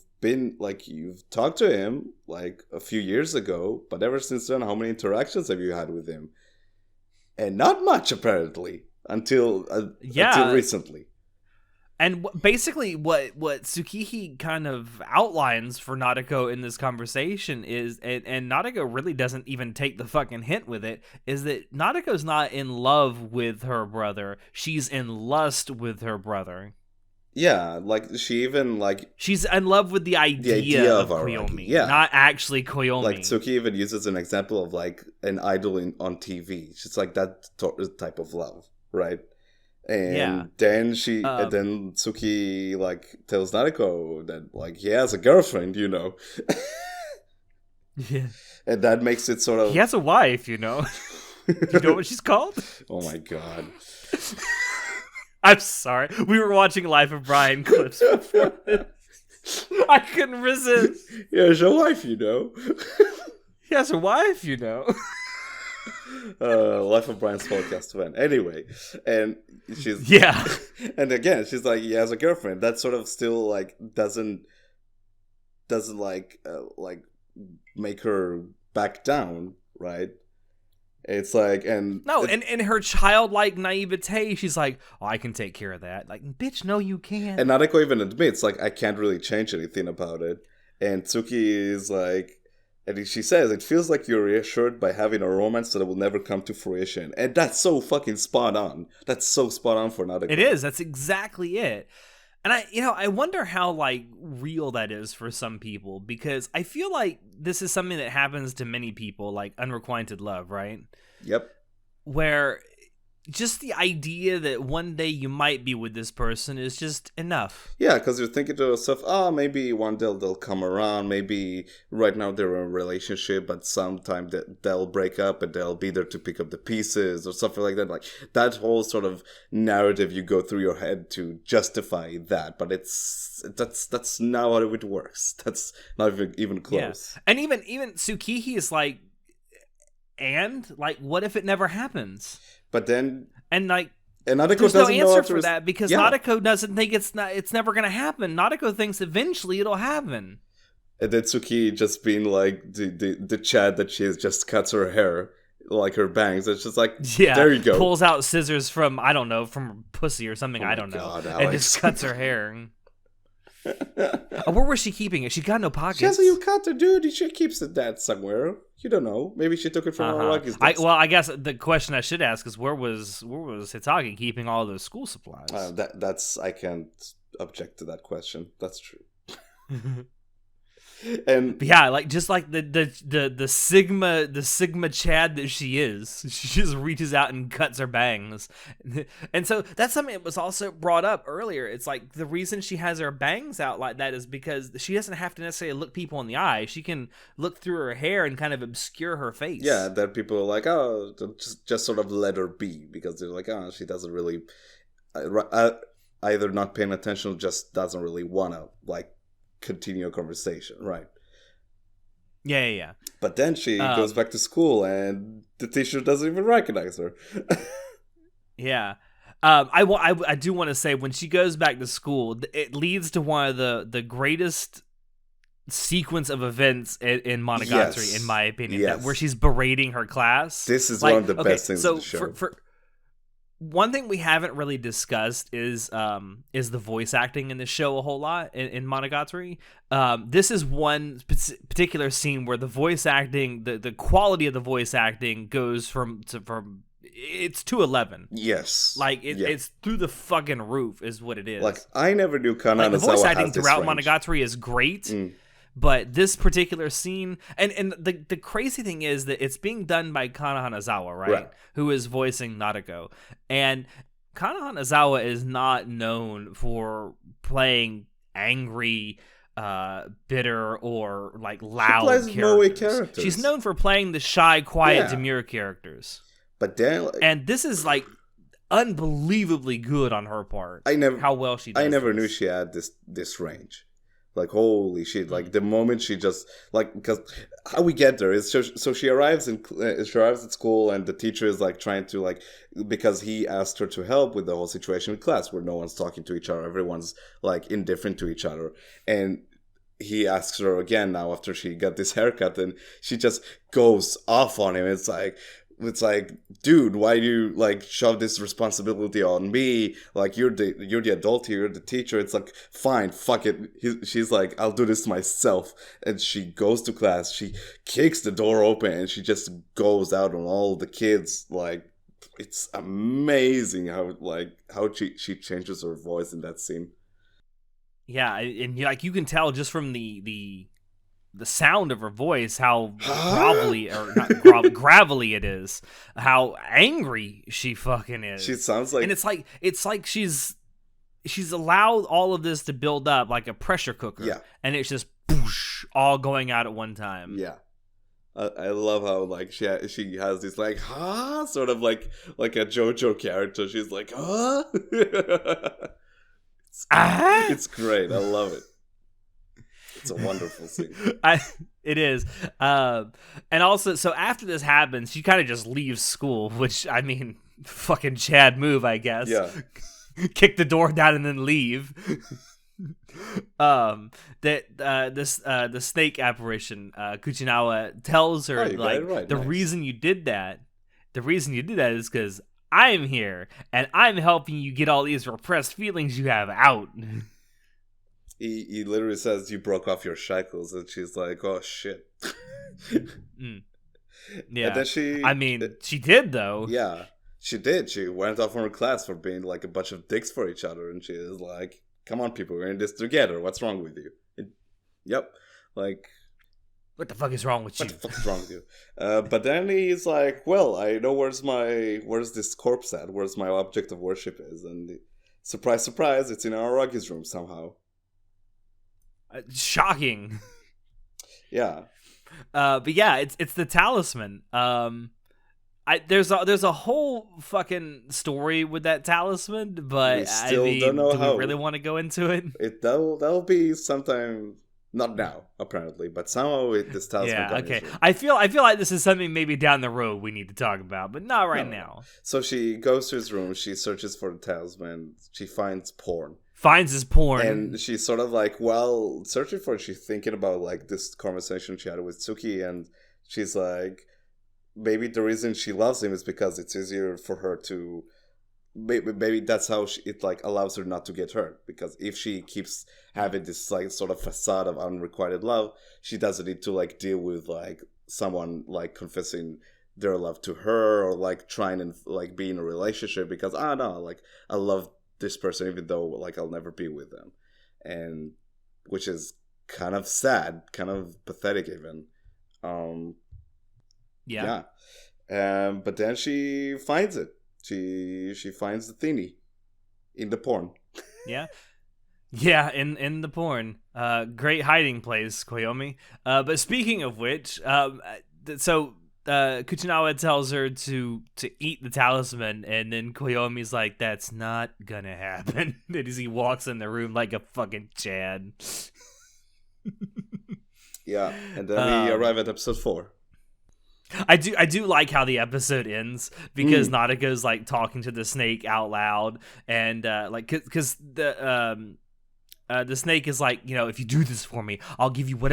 [SPEAKER 1] talked to him like a few years ago, but ever since then, how many interactions have you had with him? And not much, apparently, until recently.
[SPEAKER 2] And basically what Tsukihi kind of outlines for Nadeko in this conversation is, and Nadeko really doesn't even take the fucking hint with it, is that Nadeko's not in love with her brother. She's in lust with her brother.
[SPEAKER 1] Yeah, like, she even, like...
[SPEAKER 2] She's in love with the idea of Koyomi, not actually Koyomi.
[SPEAKER 1] Like, Tsuki even uses an example of, like, an idol on TV. She's like that type of love, right? And then then Tsuki like tells Nariko that like he has a girlfriend, you know.
[SPEAKER 2] Yeah.
[SPEAKER 1] And that makes it sort of...
[SPEAKER 2] He has a wife, you know. You know what she's called?
[SPEAKER 1] Oh my god.
[SPEAKER 2] I'm sorry. We were watching Life of Brian clips before this. I couldn't resist.
[SPEAKER 1] He has a wife, you know.
[SPEAKER 2] He has a wife, you know.
[SPEAKER 1] Life of Brian's podcast went. Anyway, and she's...
[SPEAKER 2] Yeah.
[SPEAKER 1] And again, she's like, he has a girlfriend. That sort of still, like, doesn't like make her back down, right? It's like, and...
[SPEAKER 2] No, and in her childlike naivete, she's like, oh, I can take care of that. Like, bitch, no, you can't.
[SPEAKER 1] And Nadeko even admits, like, I can't really change anything about it. And Tsuki is like... And she says, it feels like you're reassured by having a romance that will never come to fruition. And that's so fucking spot on. That's so spot on for Nadeko.
[SPEAKER 2] It is. That's exactly it. And I wonder how, like, real that is for some people, because I feel like this is something that happens to many people, like unrequited love, right?
[SPEAKER 1] Yep.
[SPEAKER 2] Where just the idea that one day you might be with this person is just enough.
[SPEAKER 1] Yeah, because you're thinking to yourself, maybe one day they'll come around. Maybe right now they're in a relationship, but sometime they'll break up and they'll be there to pick up the pieces or something like that. Like that whole sort of narrative you go through your head to justify that. But that's not how it works. That's not even close.
[SPEAKER 2] Yeah. And even Tsukihi is like, and like, what if it never happens?
[SPEAKER 1] But then,
[SPEAKER 2] and like,
[SPEAKER 1] and Nadeko
[SPEAKER 2] there's
[SPEAKER 1] doesn't
[SPEAKER 2] no
[SPEAKER 1] know
[SPEAKER 2] answer for that because Nadeko doesn't think it's never gonna happen. Nadeko thinks eventually it'll happen.
[SPEAKER 1] And then Tsuki just being like the Chad that she just cuts her hair, like her bangs. It's just like, there you go.
[SPEAKER 2] Pulls out scissors from from her pussy or something. I don't know, and just cuts her hair. Where was she keeping it? She got no pockets.
[SPEAKER 1] She has a yukata, dude. She keeps that somewhere. You don't know. Maybe she took it from Aragi's desk.
[SPEAKER 2] Well, I guess the question I should ask is where was Hitagi keeping all those school supplies?
[SPEAKER 1] That's I can't object to that question. That's true. And
[SPEAKER 2] But yeah, like just like the sigma Chad that she is, she just reaches out and cuts her bangs, and so that's something that was also brought up earlier. It's like the reason she has her bangs out like that is because she doesn't have to necessarily look people in the eye. She can look through her hair and kind of obscure her face.
[SPEAKER 1] yeah, that people are like, oh, just sort of let her be, because they're like, oh, she doesn't really either not paying attention or just doesn't really want to like continue a conversation, right?
[SPEAKER 2] Yeah.
[SPEAKER 1] But then she goes back to school and the teacher doesn't even recognize her.
[SPEAKER 2] Yeah. I do want to say, when she goes back to school, it leads to one of the greatest sequence of events in Monogatari,
[SPEAKER 1] Yes.
[SPEAKER 2] in my opinion,
[SPEAKER 1] Yes.
[SPEAKER 2] where she's berating her class.
[SPEAKER 1] This is
[SPEAKER 2] Like,
[SPEAKER 1] one of the best things in the show.
[SPEAKER 2] For one thing we haven't really discussed is the voice acting in the show a whole lot in Monogatari. This is one particular scene where the voice acting, the quality of the voice acting goes from it's to 11.
[SPEAKER 1] Yes.
[SPEAKER 2] Like
[SPEAKER 1] Yeah.
[SPEAKER 2] it's through the fucking roof is what it is.
[SPEAKER 1] Like, I never knew Kana
[SPEAKER 2] Like, the voice
[SPEAKER 1] Hanazawa
[SPEAKER 2] acting
[SPEAKER 1] has this
[SPEAKER 2] throughout
[SPEAKER 1] range.
[SPEAKER 2] Monogatari is great. But this particular scene, and the crazy thing is that it's being done by Kana Hanazawa, right? Who is voicing Nadeko. And Kana Hanazawa is not known for playing angry, bitter, or like loud
[SPEAKER 1] plays moe
[SPEAKER 2] characters.
[SPEAKER 1] characters.
[SPEAKER 2] She's known for playing the shy, quiet,
[SPEAKER 1] Yeah.
[SPEAKER 2] demure characters.
[SPEAKER 1] But then, like,
[SPEAKER 2] And this is like unbelievably good on her part. How well she does
[SPEAKER 1] I never
[SPEAKER 2] this.
[SPEAKER 1] knew she had this range. Like, holy shit! Like, the moment she just like, because how we get there is so she arrives at school, and the teacher is like trying to, like, because he asked her to help with the whole situation in class where no one's talking to each other, everyone's like indifferent to each other, and he asks her again now after she got this haircut, and she just goes off on him. It's like, dude, why do you like shove this responsibility on me? Like, you're the adult here, you're the teacher. It's like, fine, fuck it. She's like, I'll do this myself. And she goes to class, she kicks the door open, and she just goes out on all the kids. Like, it's amazing how she changes her voice in that scene.
[SPEAKER 2] Yeah, and like you can tell just from the sound of her voice how gravelly, or not gravelly it is, how angry she fucking is.
[SPEAKER 1] She sounds like,
[SPEAKER 2] and it's like she's allowed all of this to build up like a pressure cooker.
[SPEAKER 1] Yeah.
[SPEAKER 2] And it's just boosh, all going out at one time.
[SPEAKER 1] yeah. I love how like she has this like sort of like a JoJo character. She's like it's great. I love it. It's a wonderful scene.
[SPEAKER 2] It is. And also, so after this happens, she kind of just leaves school, which, I mean, fucking Chad move, I guess.
[SPEAKER 1] Yeah.
[SPEAKER 2] Kick the door down and then leave. The snake apparition, Kuchinawa tells her, the reason you did that is because I'm here and I'm helping you get all these repressed feelings you have out.
[SPEAKER 1] He literally says, you broke off your shackles, and she's like, oh shit.
[SPEAKER 2] Yeah.
[SPEAKER 1] And then
[SPEAKER 2] she did though.
[SPEAKER 1] Yeah, she did. She went off from her class for being like a bunch of dicks for each other, and she is like, come on people, we're in this together. What's wrong with you? Yep. Like,
[SPEAKER 2] what the fuck is wrong with you?
[SPEAKER 1] What the fuck is wrong with you? But then he's like, well, I know where's this corpse at? Where's my object of worship is? And surprise, surprise, it's in Aragi's room somehow.
[SPEAKER 2] Shocking.
[SPEAKER 1] Yeah.
[SPEAKER 2] But yeah, it's the talisman. There's a whole fucking story with that talisman, but
[SPEAKER 1] we still don't know
[SPEAKER 2] do
[SPEAKER 1] how.
[SPEAKER 2] we really want to go into it?
[SPEAKER 1] That'll be sometime. Not now, apparently, but somehow this talisman.
[SPEAKER 2] Yeah, okay. I feel like this is something maybe down the road we need to talk about, but not right now.
[SPEAKER 1] So she goes to his room. She searches for the talisman. She finds porn.
[SPEAKER 2] Finds his porn,
[SPEAKER 1] and she's sort of like, well, searching for it. She's thinking about like this conversation she had with Tsuki, and she's like, maybe the reason she loves him is because it's easier for her to. Maybe that's how it like allows her not to get hurt, because if she keeps having this like sort of facade of unrequited love, she doesn't need to like deal with like someone like confessing their love to her, or like trying and like be in a relationship, because no, like I love this person even though like I'll never be with them, and which is kind of sad, kind of pathetic even.
[SPEAKER 2] Yeah.
[SPEAKER 1] But then she finds it. She finds the thingy in the porn.
[SPEAKER 2] Yeah. Yeah, in the porn. Great hiding place, Koyomi. But speaking of which, Kuchinawa tells her to eat the talisman, and then Koyomi's like, "That's not gonna happen." And as he walks in the room like a fucking Chad.
[SPEAKER 1] Yeah, and then we arrive at episode 4.
[SPEAKER 2] I do like how the episode ends, because Nautico's like talking to the snake out loud, and because the snake is like, if you do this for me, I'll give you what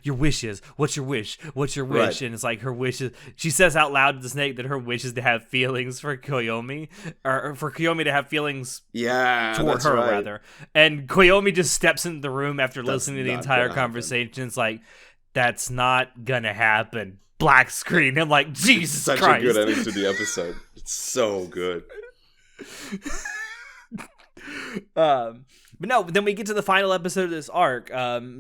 [SPEAKER 2] your wish is. What's your wish? What's your wish? Right. And it's like her wish is, she says out loud to the snake that her wish is to have feelings for Koyomi, or for Koyomi to have feelings toward her, right. rather. And Koyomi just steps into the room after listening to the entire conversation. It's like, that's not gonna happen. Black screen. I'm like, Jesus Christ.
[SPEAKER 1] Such a good ending to the episode. It's so good.
[SPEAKER 2] But no, then we get to the final episode of this arc.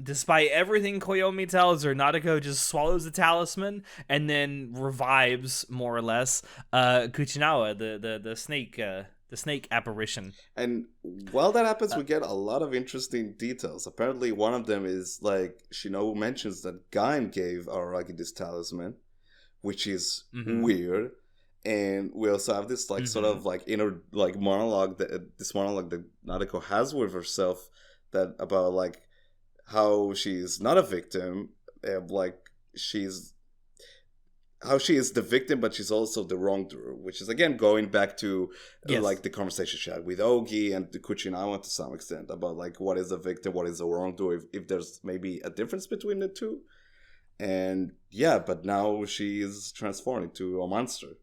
[SPEAKER 2] Despite everything Koyomi tells her, Nautico just swallows the talisman and then revives, more or less, Kuchinawa, the snake apparition.
[SPEAKER 1] And while that happens, we get a lot of interesting details. Apparently, one of them is like Shinobu mentions that Gaim gave Araragi this talisman, which is weird. And we also have this like sort of like inner like monologue that Nautico has with herself, that about like how she's not a victim, like how she is the victim, but she's also the wrongdoer, which is again going back to like the conversation she had with Ogi and the Kuchinawa to some extent about like what is a victim, what is a wrongdoer, if there's maybe a difference between the two. And but now she is transformed into a monster.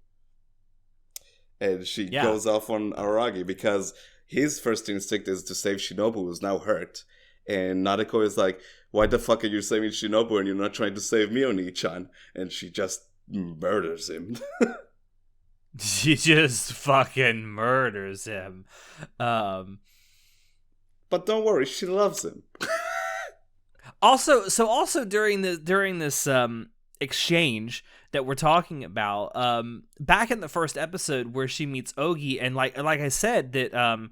[SPEAKER 1] And she goes off on Araragi because his first instinct is to save Shinobu, who's now hurt. And Nautico is like, why the fuck are you saving Shinobu and you're not trying to save me, Oni-chan? And she just murders him.
[SPEAKER 2] She just fucking murders him.
[SPEAKER 1] But don't worry, she loves him.
[SPEAKER 2] Also during this exchange that we're talking about, back in the first episode where she meets Ogi, and like I said, that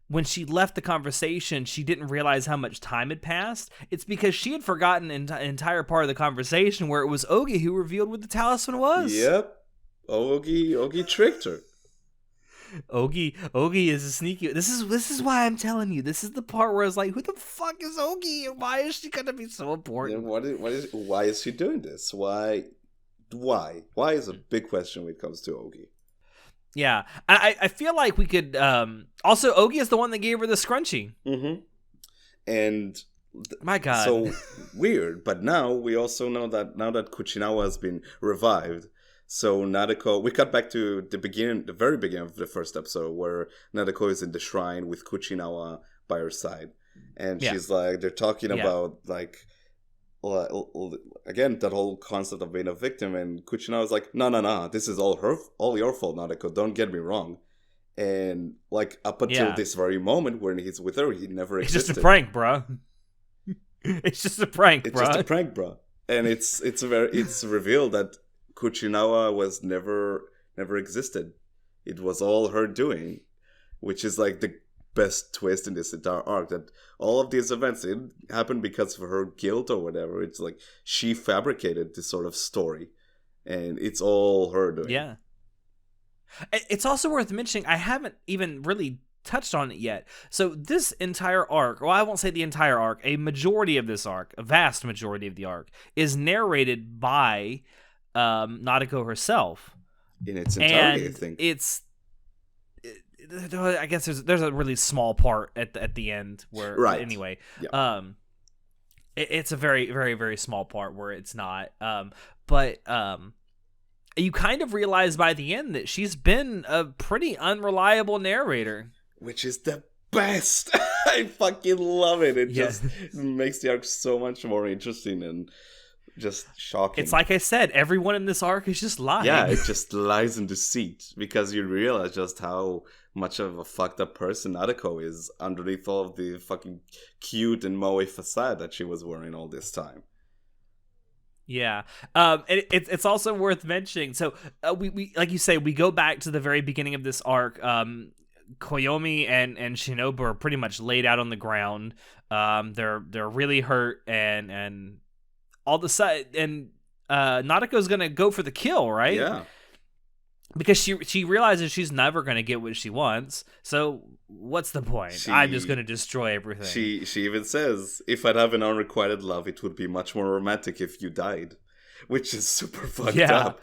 [SPEAKER 2] when she left the conversation, she didn't realize how much time had passed. It's because she had forgotten an entire part of the conversation where it was Ogi who revealed what the talisman was.
[SPEAKER 1] Yep. Ogi tricked her.
[SPEAKER 2] Ogi is a sneaky. This is why I'm telling you. This is the part where I was like, who the fuck is Ogi, and why is she gonna be so important?
[SPEAKER 1] Why is she doing this? Why is a big question when it comes to Ogi.
[SPEAKER 2] Yeah, I feel like we could. Also, Ogi is the one that gave her the scrunchie.
[SPEAKER 1] And
[SPEAKER 2] my God,
[SPEAKER 1] so weird. But now we also know that Kuchinawa has been revived. So Nautico, we cut back to the very beginning of the first episode, where Nautico is in the shrine with Kuchinawa by her side, and she's like, they're talking about like, again, that whole concept of being a victim, and Kuchinawa is like, no, this is all your fault, Nautico. Don't get me wrong. And like up until this very moment when he's with her, he never existed.
[SPEAKER 2] It's just a prank, bro. It's just a prank,
[SPEAKER 1] bro. And it's revealed that Kuchinawa was never existed. It was all her doing, which is like the best twist in this entire arc, that all of these events didn't happen because of her guilt or whatever. It's like she fabricated this sort of story, and it's all her doing.
[SPEAKER 2] Yeah. It's also worth mentioning, I haven't even really touched on it yet. So this entire arc, well, I won't say the entire arc, a majority of this arc, a vast majority of the arc, is narrated by Nautico herself
[SPEAKER 1] in its entirety. I think
[SPEAKER 2] I guess there's a really small part at the end where anyway it's a very, very, very small part where it's not but you kind of realize by the end that she's been a pretty unreliable narrator,
[SPEAKER 1] which is the best. I fucking love it. It just makes the arc so much more interesting and just shocking.
[SPEAKER 2] It's like I said, everyone in this arc is just lying.
[SPEAKER 1] Yeah, it just lies in deceit, because you realize just how much of a fucked up person Nadeko is underneath all of the fucking cute and moe facade that she was wearing all this time.
[SPEAKER 2] Yeah. It's also worth mentioning. So we like you say, we go back to the very beginning of this arc. Koyomi and Shinobu are pretty much laid out on the ground. They're really hurt, and all of a sudden, and Nadeko's gonna go for the kill, right?
[SPEAKER 1] Yeah.
[SPEAKER 2] Because she realizes she's never gonna get what she wants. So what's the point? I'm just gonna destroy everything.
[SPEAKER 1] She even says, if I'd have an unrequited love, it would be much more romantic if you died, which is super fucked up.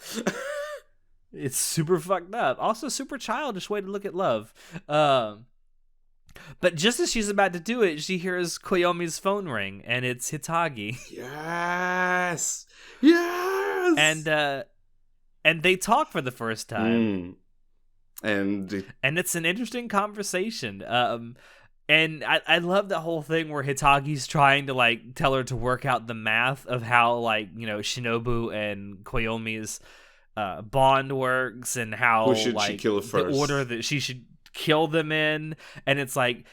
[SPEAKER 2] It's super fucked up. Also, super childish way to look at love. But just as she's about to do it, she hears Koyomi's phone ring, and it's Hitagi.
[SPEAKER 1] Yes.
[SPEAKER 2] And they talk for the first time.
[SPEAKER 1] And
[SPEAKER 2] it's an interesting conversation. And I love the whole thing where Hitagi's trying to like tell her to work out the math of how like, you know, Shinobu and Koyomi's bond works, and how
[SPEAKER 1] who should
[SPEAKER 2] like
[SPEAKER 1] she kill first?
[SPEAKER 2] The order that she should kill them in. And it's like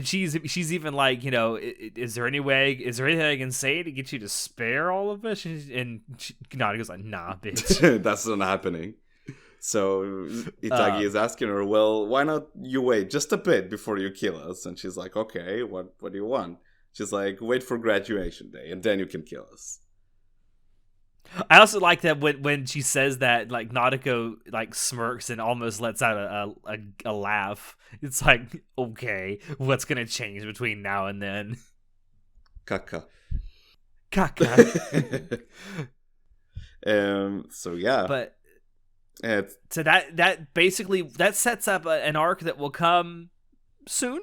[SPEAKER 2] she's even like, you know, is there anything I can say to get you to spare all of us? And Nadi goes like, nah, bitch.
[SPEAKER 1] That's not happening. So Itagi is asking her, well, why not you wait just a bit before you kill us? And she's like, okay, what do you want? She's like, wait for graduation day and then you can kill us.
[SPEAKER 2] I also like that when she says that, like, Nadeko like smirks and almost lets out a laugh. It's like, okay, what's gonna change between now and then?
[SPEAKER 1] Kaka. So yeah,
[SPEAKER 2] but so that basically that sets up an arc that will come soon.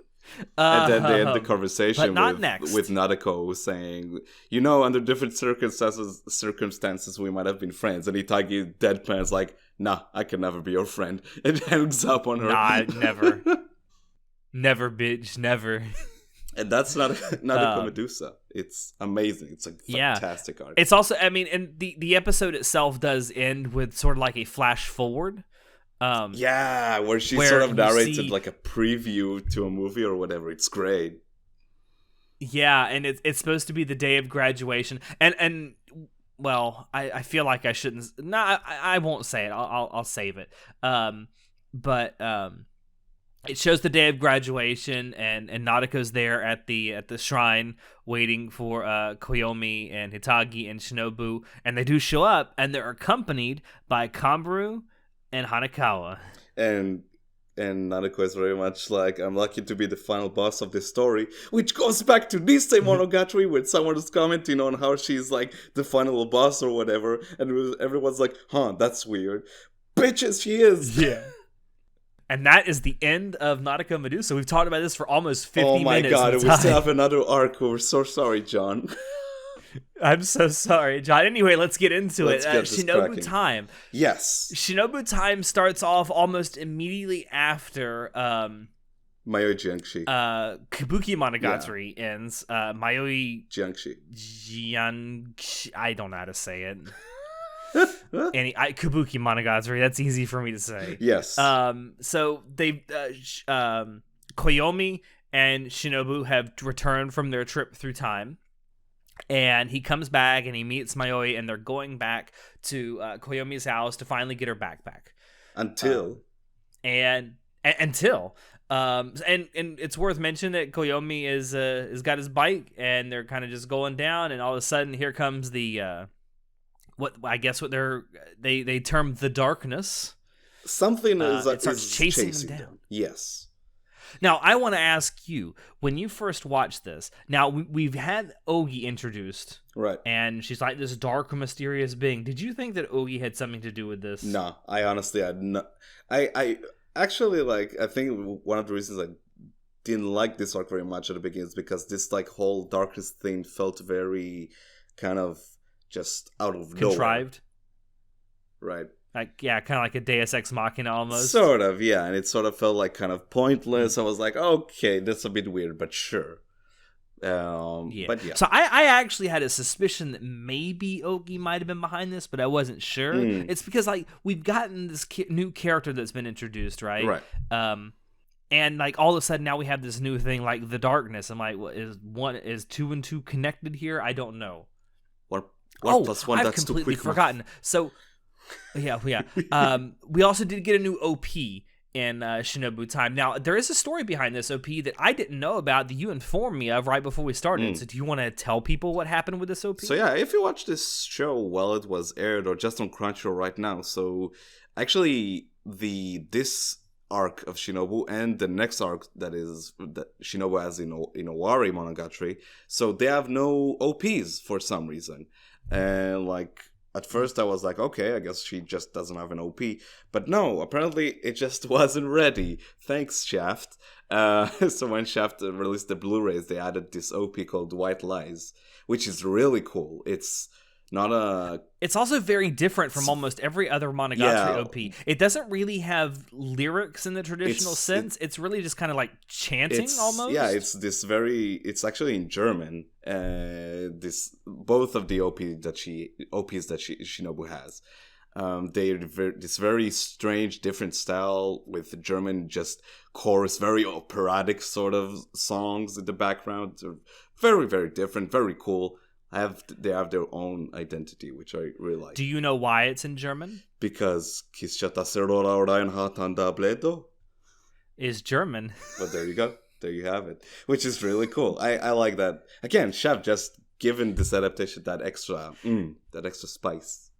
[SPEAKER 1] And then they end the conversation
[SPEAKER 2] with
[SPEAKER 1] Nadeko saying, you know, under different circumstances we might have been friends. And Itagi deadpans like, nah, I can never be your friend. And hangs up on her.
[SPEAKER 2] Nah, never. Never, bitch, never.
[SPEAKER 1] And that's not Nautical Medusa. It's amazing. It's a fantastic arc.
[SPEAKER 2] It's also, I mean, and the episode itself does end with sort of like a flash forward.
[SPEAKER 1] Where she sort of narrated like a preview to a movie or whatever. It's great.
[SPEAKER 2] Yeah, and it's supposed to be the day of graduation, and well, I feel like I shouldn't. I won't say it. I'll save it. But it shows the day of graduation, and Nadeko's there at the shrine waiting for Koyomi and Hitagi and Shinobu, and they do show up, and they're accompanied by Kambaru and Hanekawa.
[SPEAKER 1] And Nadeko is very much like, I'm lucky to be the final boss of this story, which goes back to this same Monogatari when someone was commenting on how she's like the final boss or whatever, and everyone's like, huh, that's weird. Bitches, she is.
[SPEAKER 2] Yeah. And that is the end of Nautical Medusa. We've talked about this for almost 50 minutes.
[SPEAKER 1] Oh my god, we still have another arc. We're so sorry, John.
[SPEAKER 2] I'm so sorry, John. Anyway, let's get into it.
[SPEAKER 1] Shinobu
[SPEAKER 2] cracking. Time.
[SPEAKER 1] Yes.
[SPEAKER 2] Shinobu Time starts off almost immediately after
[SPEAKER 1] Mayoi Jiangshi.
[SPEAKER 2] Kabuki Monogatari ends. Mayoi
[SPEAKER 1] Jiangshi.
[SPEAKER 2] I don't know how to say it. Kabuki Monogatari. That's easy for me to say.
[SPEAKER 1] Yes.
[SPEAKER 2] So they Koyomi and Shinobu have returned from their trip through time. And he comes back and he meets Mayoi, and they're going back to Koyomi's house to finally get her backpack.
[SPEAKER 1] Until
[SPEAKER 2] and it's worth mentioning that Koyomi is got his bike, and they're kind of just going down, and all of a sudden here comes the what they term the darkness.
[SPEAKER 1] Something
[SPEAKER 2] it starts chasing them down.
[SPEAKER 1] Yes.
[SPEAKER 2] Now, I want to ask you, when you first watched this, now we've had Ogi introduced.
[SPEAKER 1] Right.
[SPEAKER 2] And she's like this dark, mysterious being. Did you think that Ogi had something to do with this?
[SPEAKER 1] No, I honestly had no. I actually, like, I think one of the reasons I didn't like this arc very much at the beginning is because this, like, whole darkness thing felt very kind of just out of nowhere.
[SPEAKER 2] Contrived?
[SPEAKER 1] Right.
[SPEAKER 2] Like, yeah, kind of like a Deus Ex Machina almost.
[SPEAKER 1] Sort of, yeah. And it sort of felt like kind of pointless. I was like, okay, that's a bit weird, but sure.
[SPEAKER 2] Yeah.
[SPEAKER 1] But yeah.
[SPEAKER 2] So I actually had a suspicion that maybe Ogi might have been behind this, but I wasn't sure. It's because, like, we've gotten this new character that's been introduced, right?
[SPEAKER 1] Right.
[SPEAKER 2] And like all of a sudden now we have this new thing like the darkness. I'm like, what is 2 and 2 connected here? I don't know.
[SPEAKER 1] One
[SPEAKER 2] Oh,
[SPEAKER 1] plus one.
[SPEAKER 2] I've
[SPEAKER 1] That's too
[SPEAKER 2] completely
[SPEAKER 1] quick.
[SPEAKER 2] forgotten. So, yeah. We also did get a new OP in Shinobu Time. Now, there is a story behind this OP that I didn't know about that you informed me of right before we started. So, do you want to tell people what happened with this OP?
[SPEAKER 1] So yeah, if you watch this show while it was aired or just on Crunchyroll right now, so actually this arc of Shinobu and the next arc that Shinobu has in Owari Monogatari, so they have no OPs for some reason. And like at first I was like, okay, I guess she just doesn't have an OP. But no, apparently it just wasn't ready. Thanks, Shaft. So when Shaft released the Blu-rays, they added this OP called White Lies, which is really cool. It's not a...
[SPEAKER 2] It's also very different from almost every other Monogatari OP. It doesn't really have lyrics in the traditional sense. It's really just kind of like chanting almost.
[SPEAKER 1] Yeah, it's it's actually in German. Both of the OPs that Shinobu has. They're this very strange, different style with German just chorus, very operatic sort of songs in the background. They're very, very different, very cool. They have their own identity, which I really like.
[SPEAKER 2] Do you know why it's in German?
[SPEAKER 1] Because Kischata Serora Reinhartanda Bledo
[SPEAKER 2] is German.
[SPEAKER 1] But there you go. There you have it. Which is really cool. I like that. Again, Chef just given this adaptation that extra spice.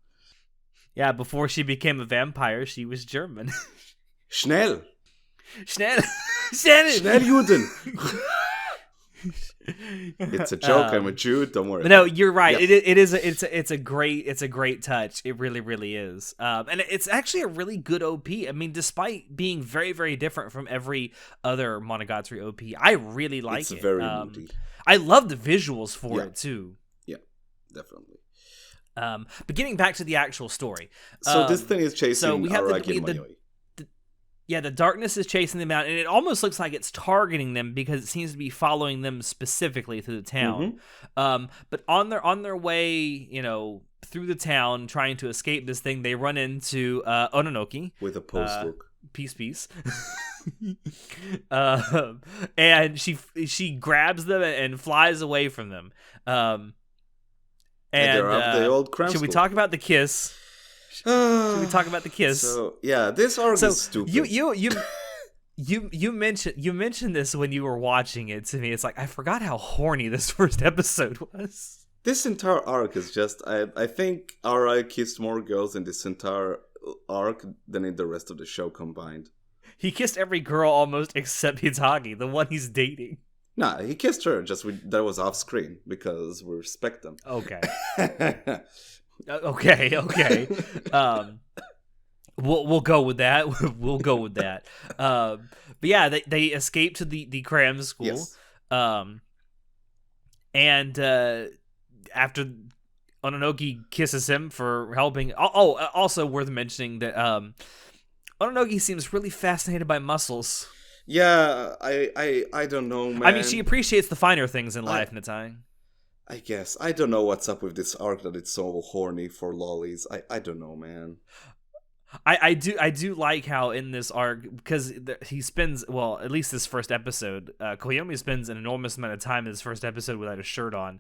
[SPEAKER 2] Yeah, before she became a vampire, she was German.
[SPEAKER 1] Schnell.
[SPEAKER 2] Schnell.
[SPEAKER 1] Juden. It's a joke. I'm a Jew. Don't worry.
[SPEAKER 2] No, you're right.
[SPEAKER 1] Yes.
[SPEAKER 2] It's a great touch. It really, really is. And it's actually a really good OP. I mean, despite being very, very different from every other Monogatari OP, I really like it.
[SPEAKER 1] It's very moody.
[SPEAKER 2] I love the visuals for it too.
[SPEAKER 1] Yeah, definitely.
[SPEAKER 2] But getting back to the actual story.
[SPEAKER 1] So this thing is chasing Araki and Mayoi.
[SPEAKER 2] Yeah, the darkness is chasing them out, and it almost looks like it's targeting them because it seems to be following them specifically through the town. But on their way, through the town, trying to escape this thing, they run into Ononoki
[SPEAKER 1] with a post look.
[SPEAKER 2] Peace. And she grabs them and flies away from them. And
[SPEAKER 1] they're up the old cram
[SPEAKER 2] should we talk about the kiss? Should we talk about the kiss?
[SPEAKER 1] So yeah, this arc is stupid.
[SPEAKER 2] You mentioned this when you were watching it to me. It's like I forgot how horny this first episode was.
[SPEAKER 1] This entire arc is just I think Arai kissed more girls in this entire arc than in the rest of the show combined.
[SPEAKER 2] He kissed every girl almost except Hitagi, the one he's dating.
[SPEAKER 1] Nah, he kissed her. That was off screen because we respect them.
[SPEAKER 2] Okay. Okay. We'll go with that. We'll go with that. But yeah, they escape to the cram school.
[SPEAKER 1] Yes.
[SPEAKER 2] And after Ononoki kisses him for helping. Also worth mentioning that Ononoki seems really fascinated by muscles.
[SPEAKER 1] Yeah, I don't know, man.
[SPEAKER 2] I mean, she appreciates the finer things in life, Natai.
[SPEAKER 1] I guess. I don't know what's up with this arc that it's so horny for lollies. I don't know, man.
[SPEAKER 2] I do like how in this arc, because he spends, well, at least this first episode, Koyomi spends an enormous amount of time in this first episode without a shirt on.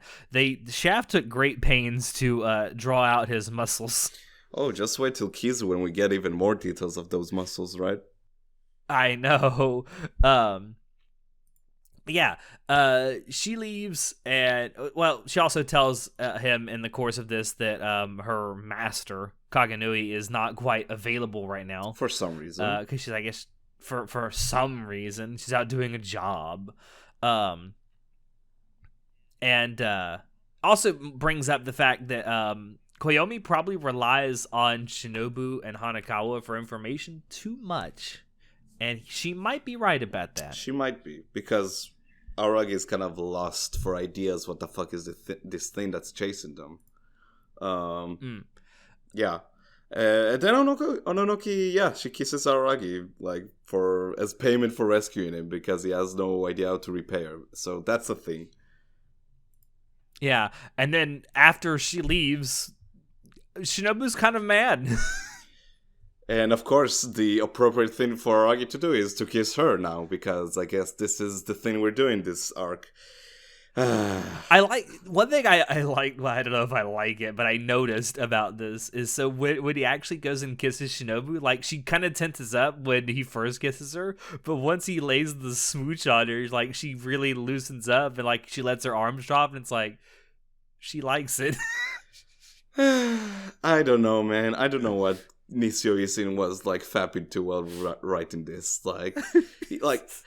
[SPEAKER 2] Shaft took great pains to draw out his muscles.
[SPEAKER 1] Oh, just wait till Kizu when we get even more details of those muscles, right?
[SPEAKER 2] I know. Yeah, she leaves, and she also tells him in the course of this that her master Kaganui is not quite available right now
[SPEAKER 1] for some reason.
[SPEAKER 2] Because she's, I guess, for some reason she's out doing a job, and also brings up the fact that Koyomi probably relies on Shinobu and Hanakawa for information too much, and she might be right about that.
[SPEAKER 1] She might be, because Aragi is kind of lost for ideas. What the fuck is this thing that's chasing them? Yeah. And then Ononoki, she kisses Aragi as payment for rescuing him because he has no idea how to repair. So that's a thing.
[SPEAKER 2] Yeah, and then after she leaves, Shinobu's kind of mad.
[SPEAKER 1] And of course, the appropriate thing for Aragi to do is to kiss her now, because I guess this is the thing we're doing this arc.
[SPEAKER 2] I like one thing I like. Well, I don't know if I like it, but I noticed about this is so when he actually goes and kisses Shinobu, like she kind of tenses up when he first kisses her, but once he lays the smooch on her, like she really loosens up and like she lets her arms drop, and it's like she likes it.
[SPEAKER 1] I don't know, man. I don't know what Nisio Isin was like fapping too while writing this. Like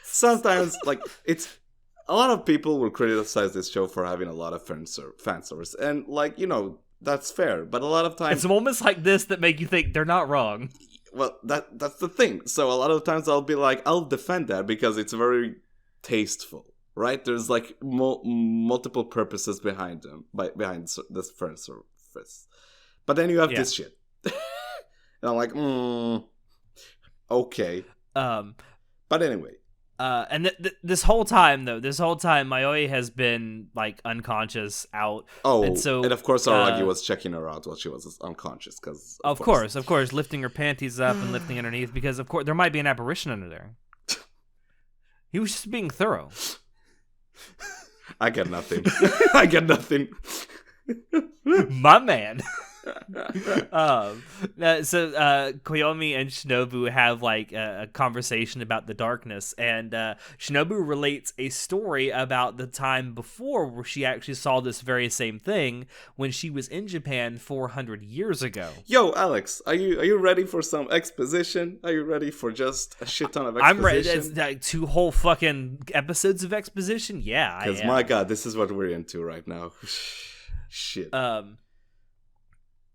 [SPEAKER 1] sometimes, like it's. A lot of people will criticize this show for having a lot of fan service, and that's fair. But a lot of times,
[SPEAKER 2] it's moments like this that make you think they're not wrong.
[SPEAKER 1] Well, that's the thing. So a lot of times I'll be like, I'll defend that because it's very tasteful, right? There's like multiple purposes behind this fan service. But then you have this shit, and I'm like, okay. But anyway.
[SPEAKER 2] And this whole time, Mayoi has been like unconscious out.
[SPEAKER 1] Oh,
[SPEAKER 2] and
[SPEAKER 1] of course Aragi was checking her out while she was unconscious, because
[SPEAKER 2] of course, lifting her panties up and lifting underneath, because of course there might be an apparition under there. He was just being thorough.
[SPEAKER 1] I got nothing. I got nothing.
[SPEAKER 2] My man. Koyomi and Shinobu have like a conversation about the darkness, and Shinobu relates a story about the time before where she actually saw this very same thing when she was in Japan 400 years ago.
[SPEAKER 1] Yo, Alex, are you ready for some exposition? Are you ready for just a shit ton of exposition?
[SPEAKER 2] I'm ready. It's like 2 whole fucking episodes of exposition. Yeah,
[SPEAKER 1] because my god, this is what we're into right now. Shit.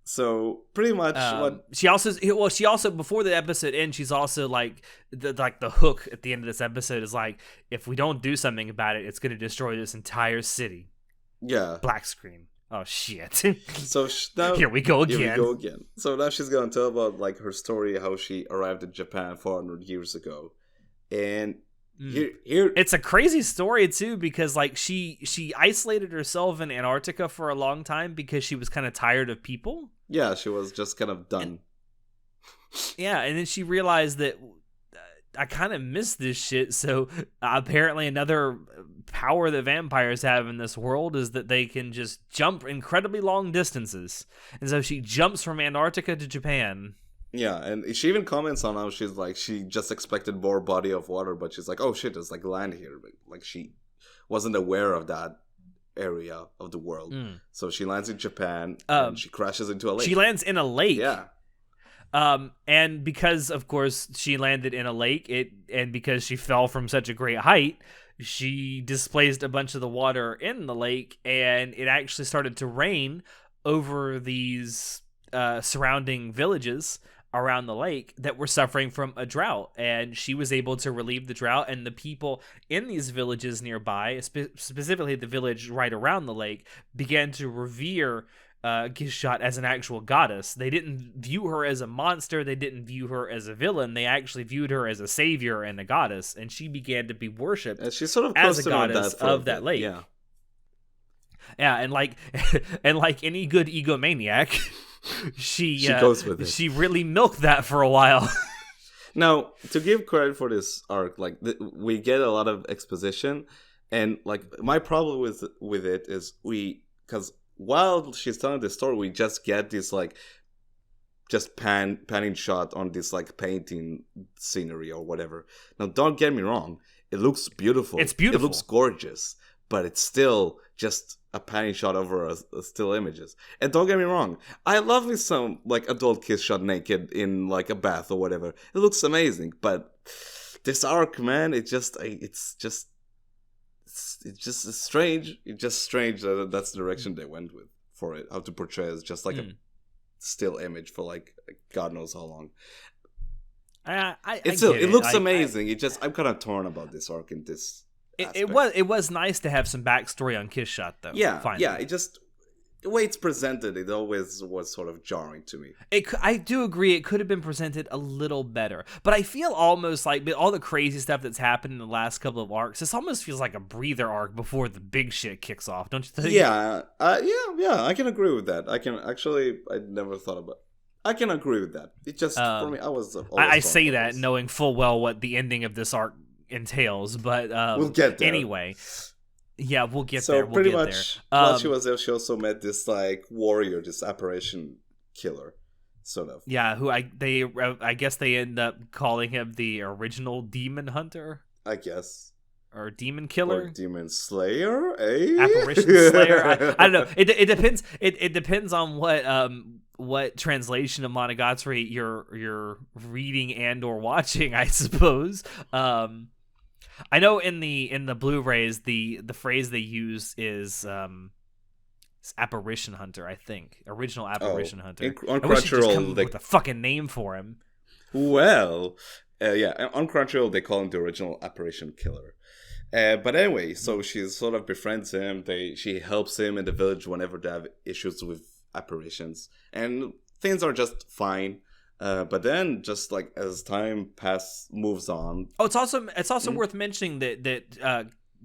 [SPEAKER 1] So pretty much what
[SPEAKER 2] she also before the episode ends, she's also like the hook at the end of this episode is like, if we don't do something about it, it's going to destroy this entire city.
[SPEAKER 1] Yeah.
[SPEAKER 2] Black screen. Oh shit.
[SPEAKER 1] So now,
[SPEAKER 2] here we go again.
[SPEAKER 1] So now she's going to tell about like her story, how she arrived in Japan 400 years ago, and here
[SPEAKER 2] it's a crazy story too, because like she isolated herself in Antarctica for a long time because she was kind of tired of people.
[SPEAKER 1] Yeah, she was just kind of done.
[SPEAKER 2] And then she realized that I kind of miss this shit. So apparently another power that vampires have in this world is that they can just jump incredibly long distances. And so she jumps from Antarctica to Japan.
[SPEAKER 1] Yeah, and she even comments on how she's like, she just expected more body of water, but she's like, oh shit, there's like land here. But like she wasn't aware of that area of the world. So she lands in Japan and she crashes into a lake.
[SPEAKER 2] She lands in a lake.
[SPEAKER 1] Yeah.
[SPEAKER 2] And because of course she landed in a lake, and because she fell from such a great height, she displaced a bunch of the water in the lake, and it actually started to rain over these surrounding villages around the lake that were suffering from a drought, and she was able to relieve the drought, and the people in these villages nearby, specifically the village right around the lake, began to revere Gishat as an actual goddess. They didn't view her as a monster, they didn't view her as a villain, they actually viewed her as a savior and a goddess, and she began to be worshipped
[SPEAKER 1] and she's sort of
[SPEAKER 2] as a goddess of that lake. And like any good egomaniac, she goes with it. She really milked that for a while.
[SPEAKER 1] Now, to give credit for this arc, like we get a lot of exposition, and like my problem with it is because while she's telling the story, we just get this like just panning shot on this like painting scenery or whatever. Now, don't get me wrong, it looks beautiful.
[SPEAKER 2] It's beautiful.
[SPEAKER 1] It looks gorgeous, but it's still just a panning shot over a still images. And don't get me wrong, I love me some like adult kiss shot naked in like a bath or whatever. It looks amazing, but this arc, man, it's strange. It's just strange that that's the direction they went with for it. How to portray it as just like a still image for like God knows how long. It looks amazing. I'm kind of torn about this arc in this.
[SPEAKER 2] It was nice to have some backstory on Kiss Shot though.
[SPEAKER 1] Yeah,
[SPEAKER 2] finally.
[SPEAKER 1] Yeah. It just the way it's presented, it always was sort of jarring to me.
[SPEAKER 2] I do agree. It could have been presented a little better, but I feel almost like with all the crazy stuff that's happened in the last couple of arcs, this almost feels like a breather arc before the big shit kicks off. Don't you think?
[SPEAKER 1] Yeah, yeah. I can agree with that. I never thought about. I can agree with that. It just for me, I was always
[SPEAKER 2] I
[SPEAKER 1] drawn
[SPEAKER 2] say
[SPEAKER 1] to
[SPEAKER 2] that
[SPEAKER 1] this.
[SPEAKER 2] knowing full well what the ending of this arc entails, but
[SPEAKER 1] We'll get there.
[SPEAKER 2] anyway, yeah, we'll get
[SPEAKER 1] So
[SPEAKER 2] there. We'll
[SPEAKER 1] pretty
[SPEAKER 2] get
[SPEAKER 1] much,
[SPEAKER 2] there.
[SPEAKER 1] while she was there, she also met this like warrior, this apparition killer, sort of.
[SPEAKER 2] Yeah, who I guess they end up calling him the original demon hunter
[SPEAKER 1] I guess.
[SPEAKER 2] or demon
[SPEAKER 1] Or
[SPEAKER 2] killer.
[SPEAKER 1] demon slayer, eh?
[SPEAKER 2] Apparition Slayer. I don't know. It depends. It depends on what translation of Monogatari you're reading and or watching, I suppose. I know in the Blu-rays the phrase they use is apparition hunter. I think original apparition hunter.
[SPEAKER 1] On
[SPEAKER 2] I wish you'd just come
[SPEAKER 1] Crunchyroll,
[SPEAKER 2] with a fucking name for him.
[SPEAKER 1] well, yeah, on Crunchyroll they call him the original apparition killer. But anyway, so she sort of befriends him. She helps him in the village whenever they have issues with apparitions, and things are just fine. But then, just like as time moves on.
[SPEAKER 2] Oh, it's also worth mentioning that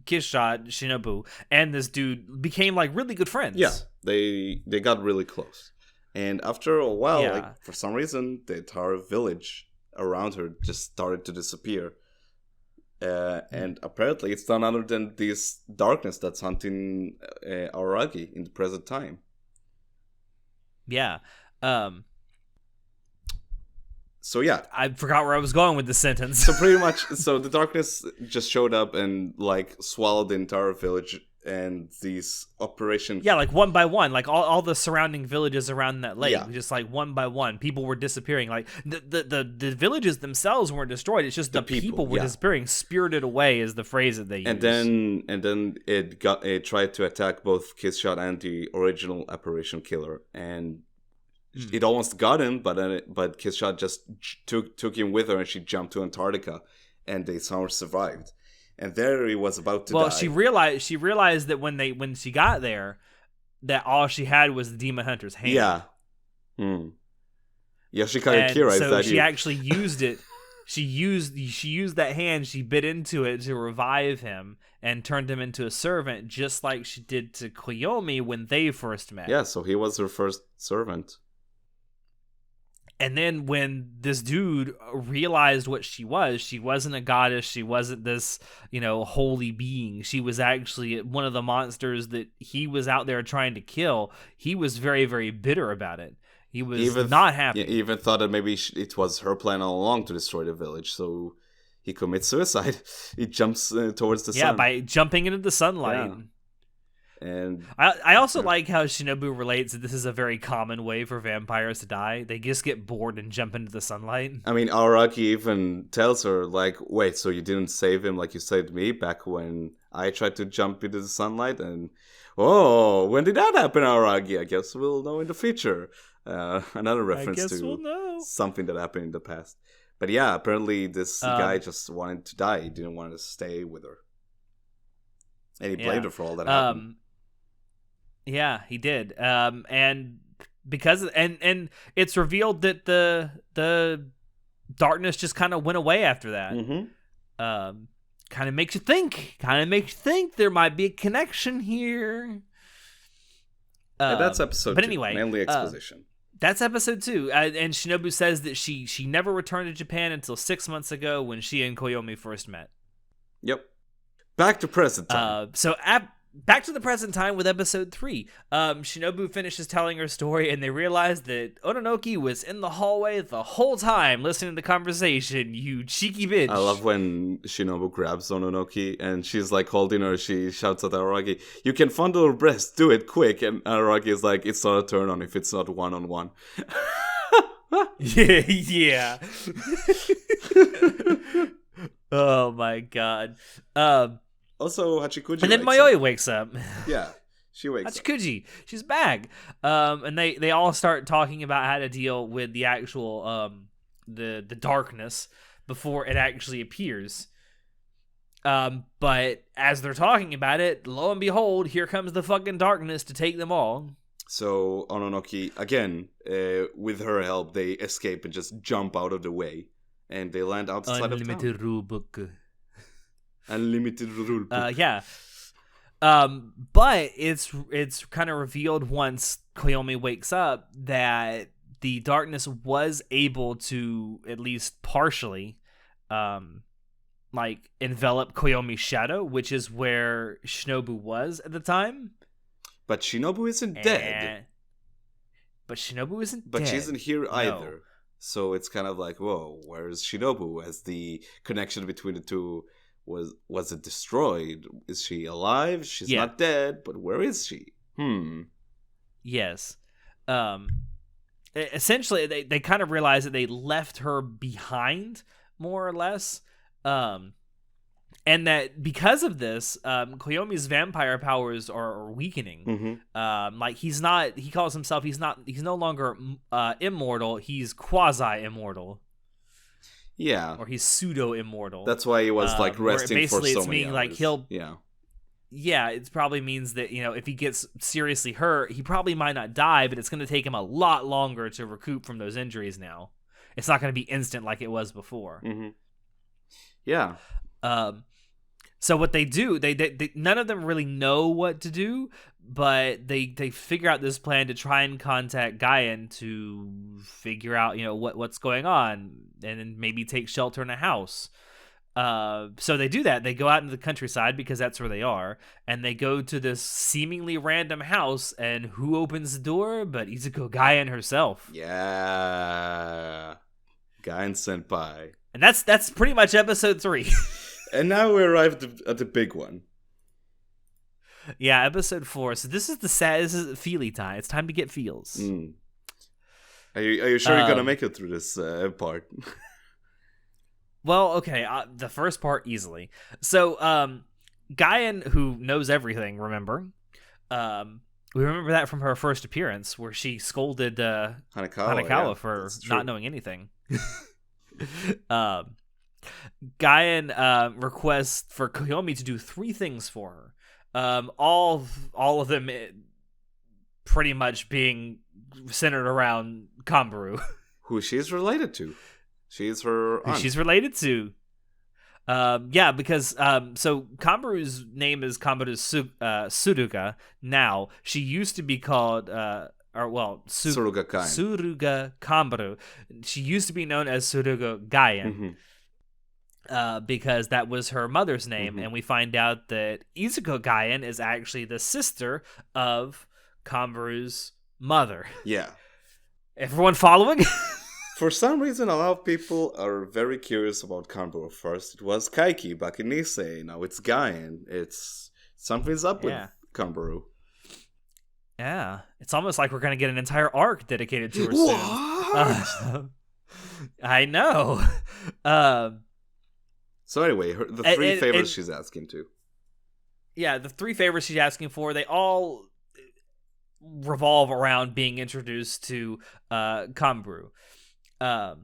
[SPEAKER 2] Kishad Shinobu and this dude became like really good friends.
[SPEAKER 1] Yeah, they got really close, and after a while,
[SPEAKER 2] Yeah.
[SPEAKER 1] like for some reason, the entire village around her just started to disappear. And apparently it's none other than this darkness that's hunting Araki in the present time.
[SPEAKER 2] Yeah.
[SPEAKER 1] So yeah,
[SPEAKER 2] I forgot where I was going with the sentence.
[SPEAKER 1] so pretty much, so the darkness just showed up and like swallowed the entire village, and these operation.
[SPEAKER 2] Yeah, like one by one, like all the surrounding villages around that lake,
[SPEAKER 1] Yeah.
[SPEAKER 2] just like one by one, people were disappearing. Like the villages themselves weren't destroyed; it's just the people were
[SPEAKER 1] yeah.
[SPEAKER 2] disappearing, spirited away is the phrase that they use.
[SPEAKER 1] And then it tried to attack both Kissshot and the original apparition killer, and it almost got him, but Kissshot just took him with her, and she jumped to Antarctica, and they somehow survived. And there he was about to die.
[SPEAKER 2] Well, she realized that when she got there, that all she had was the demon hunter's hand.
[SPEAKER 1] Yeah. Yoshikage Kira
[SPEAKER 2] so
[SPEAKER 1] is that
[SPEAKER 2] she
[SPEAKER 1] you.
[SPEAKER 2] actually used it. She used that hand. She bit into it to revive him and turned him into a servant, just like she did to Koyomi when they first met.
[SPEAKER 1] Yeah, so he was her first servant.
[SPEAKER 2] And then when this dude realized what she wasn't a goddess. She wasn't this, holy being. She was actually one of the monsters that he was out there trying to kill. He was very, very bitter about it. He was not happy.
[SPEAKER 1] Yeah, he even thought that maybe it was her plan all along to destroy the village. So he commits suicide. He jumps towards the sun.
[SPEAKER 2] Yeah, by jumping into the sunlight.
[SPEAKER 1] Yeah. And
[SPEAKER 2] I also like how Shinobu relates that this is a very common way for vampires to die. They just get bored and jump into the sunlight.
[SPEAKER 1] I mean, Araki even tells her, like, wait, so you didn't save him like you saved me back when I tried to jump into the sunlight? And, when did that happen, Araki? I guess we'll know in the future. Another reference to
[SPEAKER 2] we'll know.
[SPEAKER 1] something that happened in the past. But yeah, apparently this guy just wanted to die. He didn't want to stay with her. And he blamed her for all that happened.
[SPEAKER 2] Yeah, he did. And because and it's revealed that the darkness just kind of went away after that.
[SPEAKER 1] Mm-hmm.
[SPEAKER 2] Kind of makes you think there might be a connection here.
[SPEAKER 1] That's episode 2.
[SPEAKER 2] But anyway,
[SPEAKER 1] mainly exposition.
[SPEAKER 2] That's episode 2. And Shinobu says that she never returned to Japan until 6 months ago when she and Koyomi first met.
[SPEAKER 1] Yep. Back to present time.
[SPEAKER 2] Back to the present time with episode 3. Shinobu finishes telling her story, and they realize that Ononoki was in the hallway the whole time listening to the conversation. You cheeky bitch.
[SPEAKER 1] I love when Shinobu grabs Ononoki and she's like holding her. She shouts at Araki, "You can fondle her breast. Do it quick." And Araki is like, "It's not a turn on if it's not one-on-one."
[SPEAKER 2] Yeah. Oh my god.
[SPEAKER 1] Also, Hachikuji.
[SPEAKER 2] And then Mayoi wakes up.
[SPEAKER 1] Yeah, she wakes up.
[SPEAKER 2] Hachikuji, she's back. And they all start talking about how to deal with the actual the darkness before it actually appears. But as they're talking about it, lo and behold, here comes the fucking darkness to take them all.
[SPEAKER 1] So Ononoki, again, with her help, they escape and just jump out of the way, and they land outside of town. Unlimited rule book.
[SPEAKER 2] Yeah. But it's kind of revealed once Koyomi wakes up that the darkness was able to at least partially like envelop Koyomi's shadow, which is where Shinobu was at the time.
[SPEAKER 1] But Shinobu isn't dead.
[SPEAKER 2] But Shinobu isn't
[SPEAKER 1] but
[SPEAKER 2] dead.
[SPEAKER 1] She isn't here either.
[SPEAKER 2] No.
[SPEAKER 1] So it's kind of like, whoa, where is Shinobu? Has the connection between the two, was it destroyed? Is she alive? She's not dead, but where is she?
[SPEAKER 2] Yes. Essentially, they kind of realize that they left her behind, more or less. And that because of this, Koyomi's vampire powers are weakening. Like he calls himself, he's no longer immortal, he's quasi-immortal.
[SPEAKER 1] Yeah.
[SPEAKER 2] Or he's pseudo-immortal.
[SPEAKER 1] That's why he was like resting for so many hours.
[SPEAKER 2] Like yeah, it probably means that, if he gets seriously hurt, he probably might not die, but it's going to take him a lot longer to recoup from those injuries now. It's not going to be instant like it was before.
[SPEAKER 1] Yeah.
[SPEAKER 2] So what they do, they none of them really know what to do, but they figure out this plan to try and contact Gaian to figure out, what's going on, and then maybe take shelter in a house. So they do that. They go out into the countryside because that's where they are, and they go to this seemingly random house, and who opens the door but Izuku Gaian herself.
[SPEAKER 1] Yeah. Gaian Senpai.
[SPEAKER 2] And that's pretty much episode 3.
[SPEAKER 1] And now we arrived at the big one.
[SPEAKER 2] Yeah, episode 4. So this is the feely time. It's time to get feels.
[SPEAKER 1] Are you sure you're gonna make it through this part?
[SPEAKER 2] Well, okay, the first part easily. So, Gaian, who knows everything, remember? We remember that from her first appearance, where she scolded Hanekawa for not knowing anything. Gaian requests for Koyomi to do 3 things for her. All of them pretty much being centered around Kanbaru.
[SPEAKER 1] Who she's related to. She's her aunt.
[SPEAKER 2] Who she's related to. Yeah, because so Kanbaru's name is Kanbaru Suruga now. She used to be called
[SPEAKER 1] Suruga Kain.
[SPEAKER 2] Suruga Kanbaru. She used to be known as Suruga Gaian. Because that was her mother's name, and we find out that Izuku Gaian is actually the sister of Kanbaru's mother.
[SPEAKER 1] Yeah.
[SPEAKER 2] Everyone following?
[SPEAKER 1] For some reason, a lot of people are very curious about Kanbaru. First, it was Kaiki back in Nisei. Now it's Gaian. Something's up with Kanbaru.
[SPEAKER 2] Yeah. It's almost like we're going to get an entire arc dedicated to her soon. I know.
[SPEAKER 1] So anyway, the 3 favors she's asking to.
[SPEAKER 2] Yeah, the 3 favors she's asking for, they all revolve around being introduced to Kanbaru. But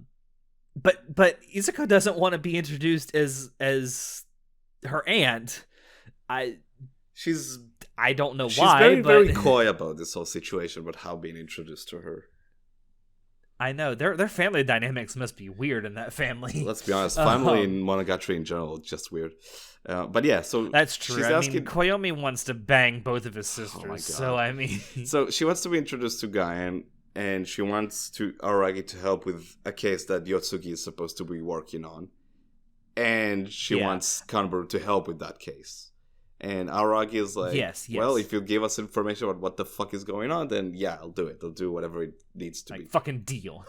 [SPEAKER 2] Izuku doesn't want to be introduced as her aunt. I don't know
[SPEAKER 1] she's
[SPEAKER 2] why.
[SPEAKER 1] She's very coy about this whole situation, about how being introduced to her.
[SPEAKER 2] I know their family dynamics must be weird in that family.
[SPEAKER 1] Let's be honest, family in Monogatari in general is just weird. But yeah, so
[SPEAKER 2] that's true. Koyomi wants to bang both of his sisters. Oh my God. So
[SPEAKER 1] so she wants to be introduced to Gaian, and she wants Aragi to help with a case that Yotsugi is supposed to be working on, and she wants Kanbaru to help with that case. And Aragi is like, yes. Well, if you give us information about what the fuck is going on, then yeah, I'll do it. I'll do whatever it needs to be.
[SPEAKER 2] Fucking deal.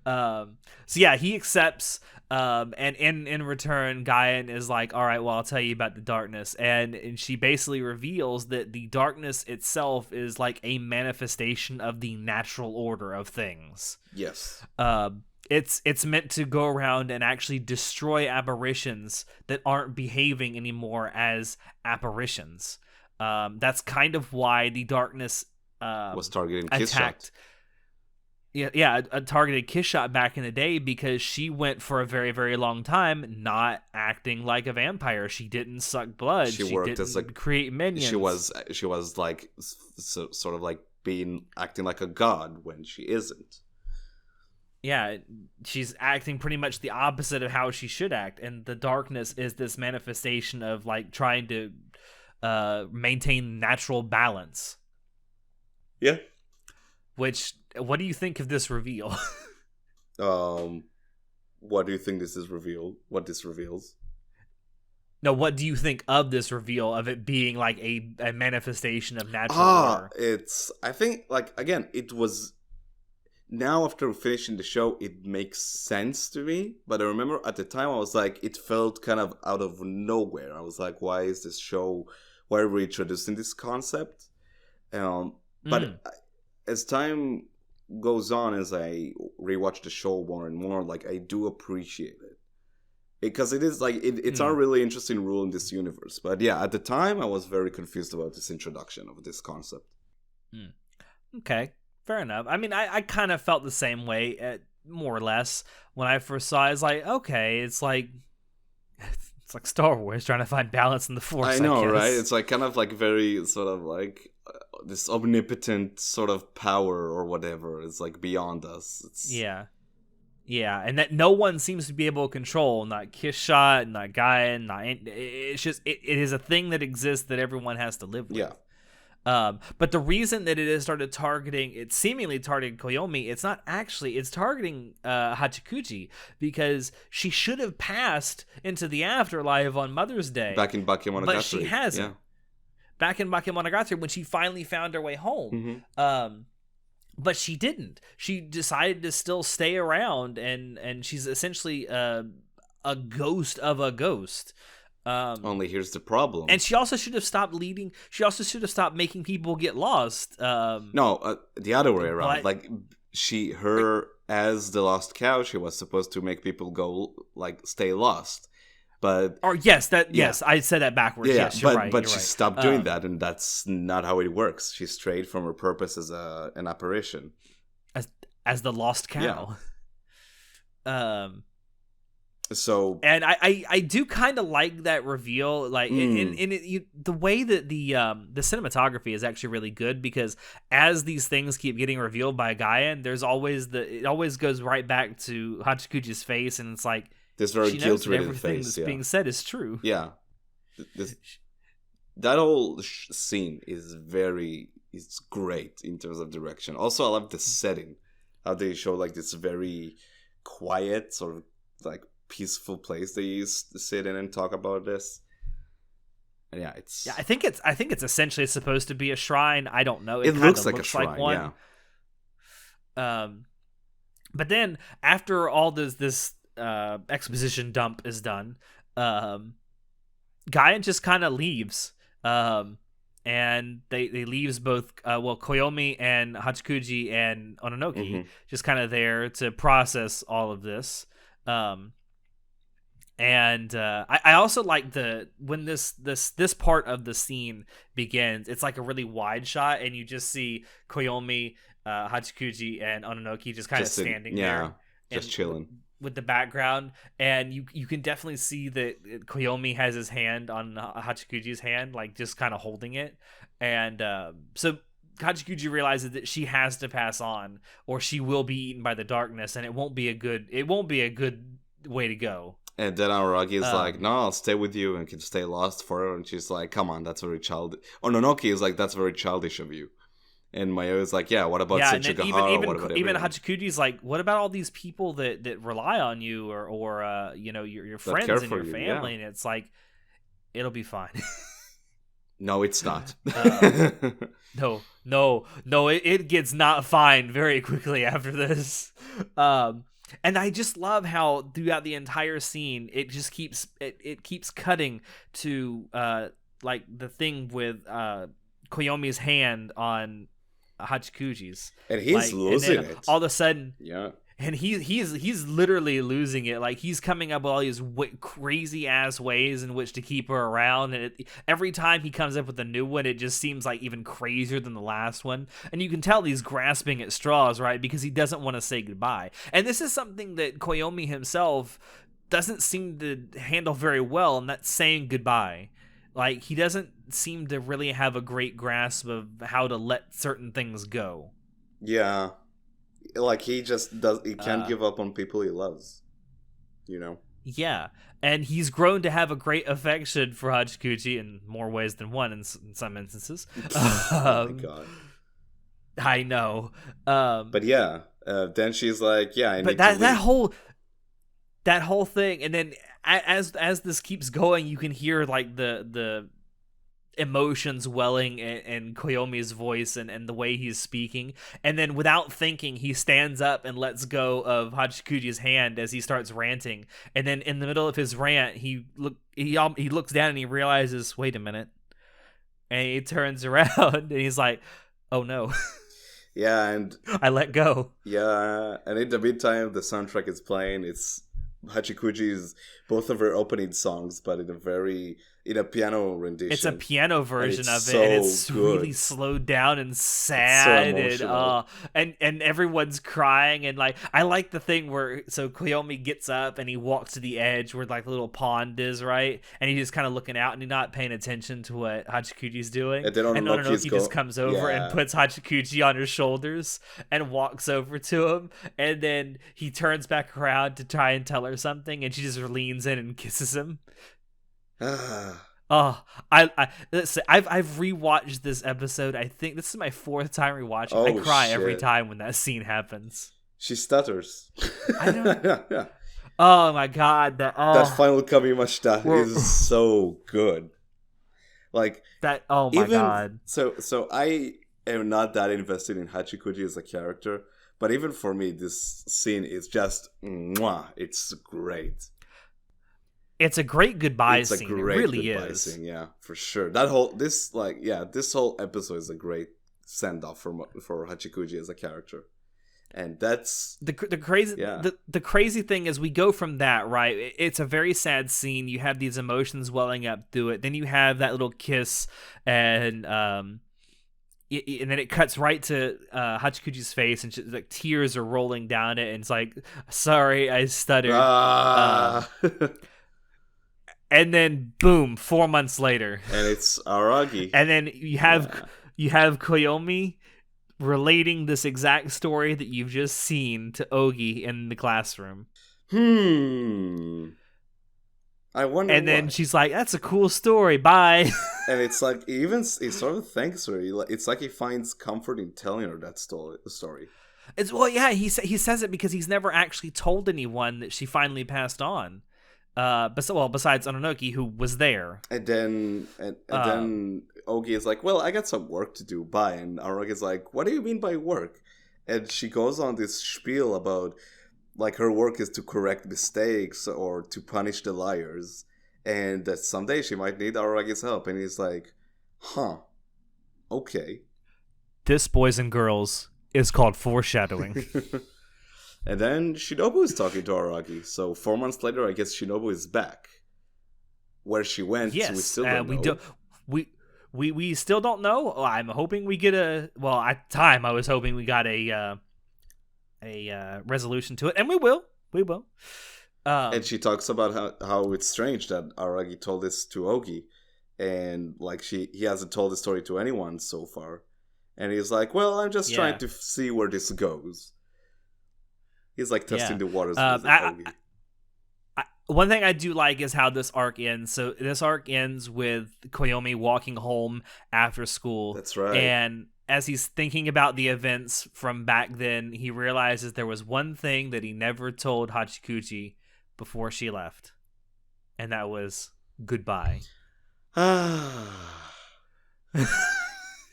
[SPEAKER 2] So yeah, he accepts, and in return, Gaian is like, all right, well, I'll tell you about the darkness. And she basically reveals that the darkness itself is like a manifestation of the natural order of things.
[SPEAKER 1] Yes.
[SPEAKER 2] It's meant to go around and actually destroy apparitions that aren't behaving anymore as apparitions. That's kind of why the darkness
[SPEAKER 1] was targeting Kissshot.
[SPEAKER 2] Yeah, a targeted Kissshot back in the day, because she went for a very, very long time not acting like a vampire. She didn't suck blood. She worked didn't as create minions.
[SPEAKER 1] She was like sort of like acting like a god when she isn't.
[SPEAKER 2] Yeah, she's acting pretty much the opposite of how she should act, and the darkness is this manifestation of like trying to maintain natural balance.
[SPEAKER 1] Yeah.
[SPEAKER 2] Which what do you think of this reveal?
[SPEAKER 1] What do you think this is revealed? What this reveals?
[SPEAKER 2] No, what do you think of this reveal of it being like a manifestation of natural order?
[SPEAKER 1] I think, like, again, it was, now after finishing the show, it makes sense to me. But I remember at the time I was like, it felt kind of out of nowhere. I was like, why is this show, why are we introducing this concept? But as time goes on, as I rewatch the show more and more, like, I do appreciate it. Because it is like, it's a really interesting rule in this universe. But yeah, at the time, I was very confused about this introduction of this concept.
[SPEAKER 2] Okay, fair enough. I mean, I kind of felt the same way, more or less, when I first saw it. It's like, okay, it's like Star Wars trying to find balance in the Force.
[SPEAKER 1] I know,
[SPEAKER 2] guess.
[SPEAKER 1] Right? It's like kind of like very sort of like this omnipotent sort of power or whatever. It's like beyond us.
[SPEAKER 2] Yeah, and that no one seems to be able to control, not Kishot, not Gaia, it's just, it is a thing that exists that everyone has to live with.
[SPEAKER 1] Yeah.
[SPEAKER 2] But the reason that it has started targeting, it's seemingly targeting Koyomi, it's not actually, it's targeting Hachikuji, because she should have passed into the afterlife on Mother's Day.
[SPEAKER 1] Back in Bakemonogatari.
[SPEAKER 2] But she hasn't.
[SPEAKER 1] Yeah.
[SPEAKER 2] Back in Bakemonogatari, when she finally found her way home. But she didn't. She decided to still stay around, and she's essentially a ghost of a ghost.
[SPEAKER 1] Only here's the problem.
[SPEAKER 2] And she also should have stopped leading. She also should have stopped making people get lost.
[SPEAKER 1] No, the other way around. Like, as the lost cow, she was supposed to make people go, like, stay lost. But
[SPEAKER 2] yes, I said that backwards. Yes, you're right.
[SPEAKER 1] But she stopped doing that, and that's not how it works. She strayed from her purpose as an apparition,
[SPEAKER 2] as the lost cow.
[SPEAKER 1] Yeah. So,
[SPEAKER 2] and I do kind of like that reveal, like the way that the cinematography is actually really good, because as these things keep getting revealed by Gaia, there's always it always goes right back to Hachikuji's face, and it's like,
[SPEAKER 1] this very guilt-ridden
[SPEAKER 2] everything
[SPEAKER 1] face.
[SPEAKER 2] that's being said is true.
[SPEAKER 1] Yeah, that whole scene is it's great in terms of direction. Also, I love the setting, how they show like this very quiet, sort of like peaceful place they used to sit in and talk about this. And yeah,
[SPEAKER 2] I think it's essentially supposed to be a shrine. I don't know.
[SPEAKER 1] It looks like a shrine. One.
[SPEAKER 2] Yeah. But then after all this exposition dump is done, Gaia just kind of leaves, and they leaves both Koyomi and Hachikuji and Ononoki just kind of there to process all of this, and I also like when this part of the scene begins. It's like a really wide shot, and you just see Koyomi, Hachikuji, and Ononoki just kind of standing there,
[SPEAKER 1] just chilling
[SPEAKER 2] with the background, and you can definitely see that Koyomi has his hand on Hachikuji's hand, like just kind of holding it, and so Hachikuji realizes that she has to pass on, or she will be eaten by the darkness, and it won't be a good way to go.
[SPEAKER 1] And then Araragi is like, no, I'll stay with you and can stay lost forever. And she's like, come on, that's very childish. Ononoki is like, that's very childish of you. And Mayo is like, yeah, what about Sechigahara?
[SPEAKER 2] Even Hachikuji's like, what about all these people that rely on you, or your friends and your family? And it's like, it'll be fine.
[SPEAKER 1] No, it's not.
[SPEAKER 2] No, it gets not fine very quickly after this. And I just love how throughout the entire scene, it just keeps cutting to like the thing with Koyomi's hand on Hachikuji's,
[SPEAKER 1] and he's losing it
[SPEAKER 2] all of a sudden.
[SPEAKER 1] Yeah,
[SPEAKER 2] and he's literally losing it. Like, he's coming up with all these crazy ass ways in which to keep her around, and every time he comes up with a new one, it just seems like even crazier than the last one. And you can tell he's grasping at straws, right? Because he doesn't want to say goodbye. And this is something that Koyomi himself doesn't seem to handle very well, and that's saying goodbye. Like, he doesn't seem to really have a great grasp of how to let certain things go.
[SPEAKER 1] Yeah. Like, he can't give up on people he loves, you know?
[SPEAKER 2] Yeah, and he's grown to have a great affection for Hachikuji in more ways than one in some instances.
[SPEAKER 1] Oh my god.
[SPEAKER 2] I know.
[SPEAKER 1] But yeah, then she's like, yeah, I
[SPEAKER 2] But
[SPEAKER 1] need to
[SPEAKER 2] that
[SPEAKER 1] leave.
[SPEAKER 2] whole thing, and then as this keeps going, you can hear like the emotions welling in Koyomi's voice and the way he's speaking. And then without thinking, he stands up and lets go of Hachikuji's hand as he starts ranting. And then in the middle of his rant, he looks down and he realizes, wait a minute. And he turns around and he's like, oh no,
[SPEAKER 1] Yeah, and
[SPEAKER 2] I let go.
[SPEAKER 1] yeah, and in the meantime, the soundtrack is playing. It's Hachikuji's both of her opening songs, but in a piano
[SPEAKER 2] It's a
[SPEAKER 1] rendition,
[SPEAKER 2] piano
[SPEAKER 1] and
[SPEAKER 2] version
[SPEAKER 1] it's
[SPEAKER 2] of it, and
[SPEAKER 1] so
[SPEAKER 2] it's really
[SPEAKER 1] good.
[SPEAKER 2] slowed down and
[SPEAKER 1] It's so
[SPEAKER 2] sad,
[SPEAKER 1] emotional.
[SPEAKER 2] and everyone's crying, and like I like the thing where so Koyomi gets up and he walks to the edge where like the little pond is, right, and he's just kind of looking out and he's not paying attention to what Hachikuji's doing,
[SPEAKER 1] And then
[SPEAKER 2] and
[SPEAKER 1] Ononoki's
[SPEAKER 2] Ononoki just
[SPEAKER 1] go,
[SPEAKER 2] comes over and
[SPEAKER 1] yeah.
[SPEAKER 2] puts Hachikuji on his shoulders and walks over to him, and then he turns back around to try and tell her something, and she just leans in and kisses him.
[SPEAKER 1] Ah,
[SPEAKER 2] Oh, let's say I've rewatched this episode. I think this is my fourth time rewatching. I
[SPEAKER 1] oh
[SPEAKER 2] cry every
[SPEAKER 1] shit.
[SPEAKER 2] time when that scene happens.
[SPEAKER 1] She stutters.
[SPEAKER 2] I don't.
[SPEAKER 1] Yeah.
[SPEAKER 2] Oh my god,
[SPEAKER 1] That final Kamimashita
[SPEAKER 2] we're-
[SPEAKER 1] is so good. Like
[SPEAKER 2] oh my
[SPEAKER 1] even
[SPEAKER 2] god,
[SPEAKER 1] so I am not that invested in Hachikuji as a character, but even for me this scene is just mwah, it's great.
[SPEAKER 2] it's a great goodbye
[SPEAKER 1] It's a
[SPEAKER 2] scene.
[SPEAKER 1] great
[SPEAKER 2] It really
[SPEAKER 1] goodbye
[SPEAKER 2] is.
[SPEAKER 1] scene, yeah, for sure. This whole episode is a great send off for Hachikuji as a character. And that's
[SPEAKER 2] The crazy
[SPEAKER 1] yeah.
[SPEAKER 2] the crazy thing is we go from that, right? It's a very sad scene. You have these emotions welling up through it. Then you have that little kiss, and then it cuts right to Hachikuji's face, and like tears are rolling down it, and it's like, sorry, I stuttered.
[SPEAKER 1] Ah.
[SPEAKER 2] And then boom, 4 months later,
[SPEAKER 1] And it's Aragi.
[SPEAKER 2] and then
[SPEAKER 1] Yeah.
[SPEAKER 2] you have Koyomi relating this exact story that you've just seen to Ogi in the classroom.
[SPEAKER 1] I wonder
[SPEAKER 2] And then
[SPEAKER 1] why.
[SPEAKER 2] she's like, "That's a cool story. Bye."
[SPEAKER 1] And it's like he sort of thanks her. It's like he finds comfort in telling her that story.
[SPEAKER 2] It's well, yeah. He says it because he's never actually told anyone that she finally passed on. Besides Ononoki, who was there.
[SPEAKER 1] And then then Ogi is like, "Well, I got some work to do. Bye." And Aragi is like, "What do you mean by work?" And she goes on this spiel about like her work is to correct mistakes or to punish the liars, and that someday she might need Aragi's help. And he's like, "Huh, okay."
[SPEAKER 2] This, boys and girls, is called foreshadowing.
[SPEAKER 1] And then Shinobu is talking to Aragi. So 4 months later, I guess Shinobu is back. Where she went,
[SPEAKER 2] Yes,
[SPEAKER 1] we still don't
[SPEAKER 2] we
[SPEAKER 1] know.
[SPEAKER 2] do. We still don't know. I'm hoping we get a. Well, at the time I was hoping we got a resolution to it, and we will. We will.
[SPEAKER 1] And she talks about how it's strange that Aragi told this to Ogi, and like he hasn't told the story to anyone so far. And he's like, "Well, I'm just trying to see where this goes." He's like testing the waters with Ogi.
[SPEAKER 2] One thing I do like is how this arc ends. So this arc ends with Koyomi walking home after school.
[SPEAKER 1] That's right.
[SPEAKER 2] And as he's thinking about the events from back then, he realizes there was one thing that he never told Hachikuji before she left. And that was goodbye.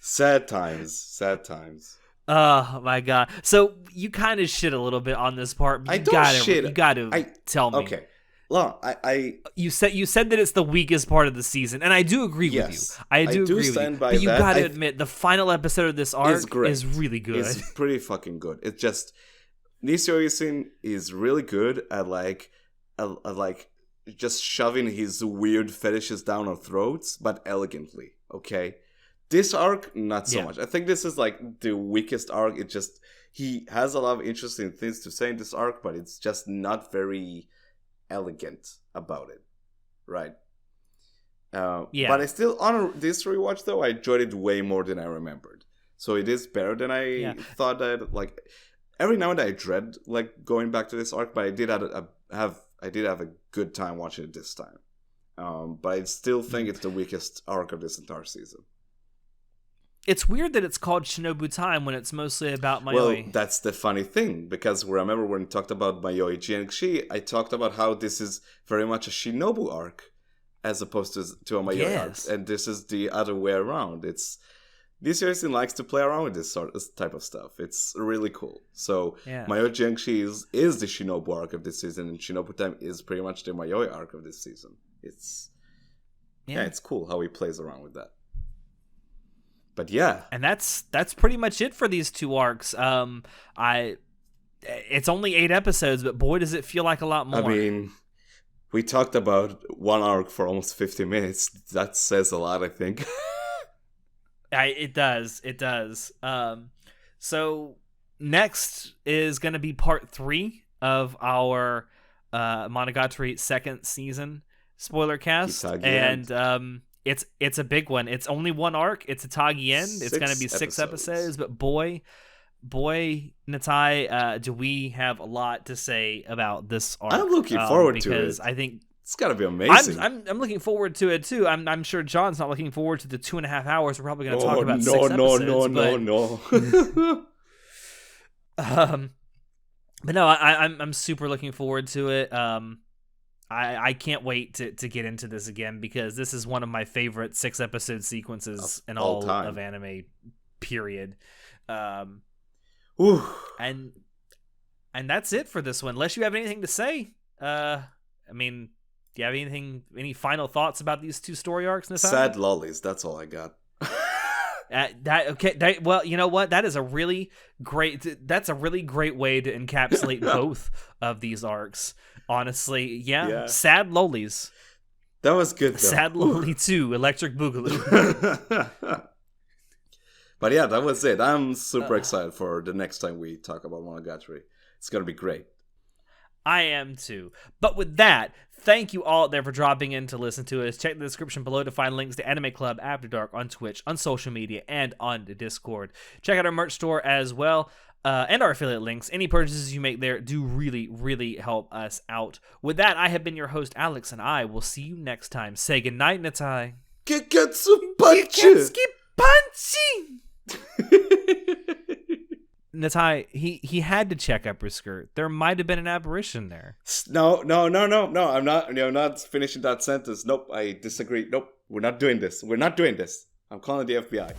[SPEAKER 1] Sad times. Sad times.
[SPEAKER 2] Oh my god! So you kind of shit a little bit on this part. But you gotta tell me.
[SPEAKER 1] Okay, well,
[SPEAKER 2] you said that it's the weakest part of the season, and I do agree with you. I do agree with you. But you gotta admit, the final episode of this arc is really good.
[SPEAKER 1] It's pretty fucking good. It's just Nisio Isin is really good at like just shoving his weird fetishes down our throats, but elegantly. Okay. This arc, not so much. I think this is like the weakest arc. It just he has a lot of interesting things to say in this arc, but it's just not very elegant about it, right? But I still on this rewatch though, I enjoyed it way more than I remembered. So it is better than I thought. That like every now and then I dread like going back to this arc, but I did have a good time watching it this time. But I still think it's the weakest arc of this entire season.
[SPEAKER 2] It's weird that it's called Shinobu Time when it's mostly about Mayoi.
[SPEAKER 1] Well, that's the funny thing, because remember when we talked about Mayoi Jiangxi, I talked about how this is very much a Shinobu arc as opposed to a Mayoi arc. And this is the other way around. This series likes to play around with this type of stuff. It's really cool. So Mayoi Jiangxi is the Shinobu arc of this season, and Shinobu Time is pretty much the Mayoi arc of this season. It's cool how he plays around with that. But yeah,
[SPEAKER 2] and that's pretty much it for these two arcs. It's only 8 episodes, but boy, does it feel like a lot more.
[SPEAKER 1] I mean, we talked about one arc for almost 50 minutes. That says a lot, I think.
[SPEAKER 2] It does. So next is going to be part 3 of our Monogatari second season Spoilercast, and it's a big one. It's only one arc. It's a Tagi end. It's going to be 6 episodes. But boy, Natai, do we have a lot to say about this arc?
[SPEAKER 1] I'm looking forward to it,
[SPEAKER 2] because I think
[SPEAKER 1] it's got to be amazing.
[SPEAKER 2] I'm looking forward to it too. I'm sure John's not looking forward to the 2.5 hours. We're probably going to talk about 6 episodes.
[SPEAKER 1] No.
[SPEAKER 2] But no, I'm super looking forward to it. I can't wait to get into this again, because this is one of my favorite 6 episode sequences in all of anime, period. And that's it for this one. Unless you have anything to say. I mean, do you have any final thoughts about these 2 story arcs?
[SPEAKER 1] Sad lollies. That's all I got.
[SPEAKER 2] Well, you know what? That's a really great way to encapsulate both of these arcs. Honestly, yeah. Sad lollies.
[SPEAKER 1] That was good, though.
[SPEAKER 2] Sad lolly 2, Electric Boogaloo.
[SPEAKER 1] But yeah, that was it. I'm super excited for the next time we talk about Monogatari. It's gonna be great.
[SPEAKER 2] I am too. But with that, thank you all out there for dropping in to listen to us. Check the description below to find links to Anime Club After Dark on Twitch, on social media, and on the Discord. Check out our merch store as well, and our affiliate links. Any purchases you make there do really, really help us out. With that, I have been your host, Alex, and I will see you next time. Say goodnight, Natai.
[SPEAKER 1] Geketsu Punchi!
[SPEAKER 2] Natai, he had to check upper skirt. There might have been an apparition there.
[SPEAKER 1] No. I'm not finishing that sentence. Nope, I disagree. Nope, we're not doing this. I'm calling the FBI.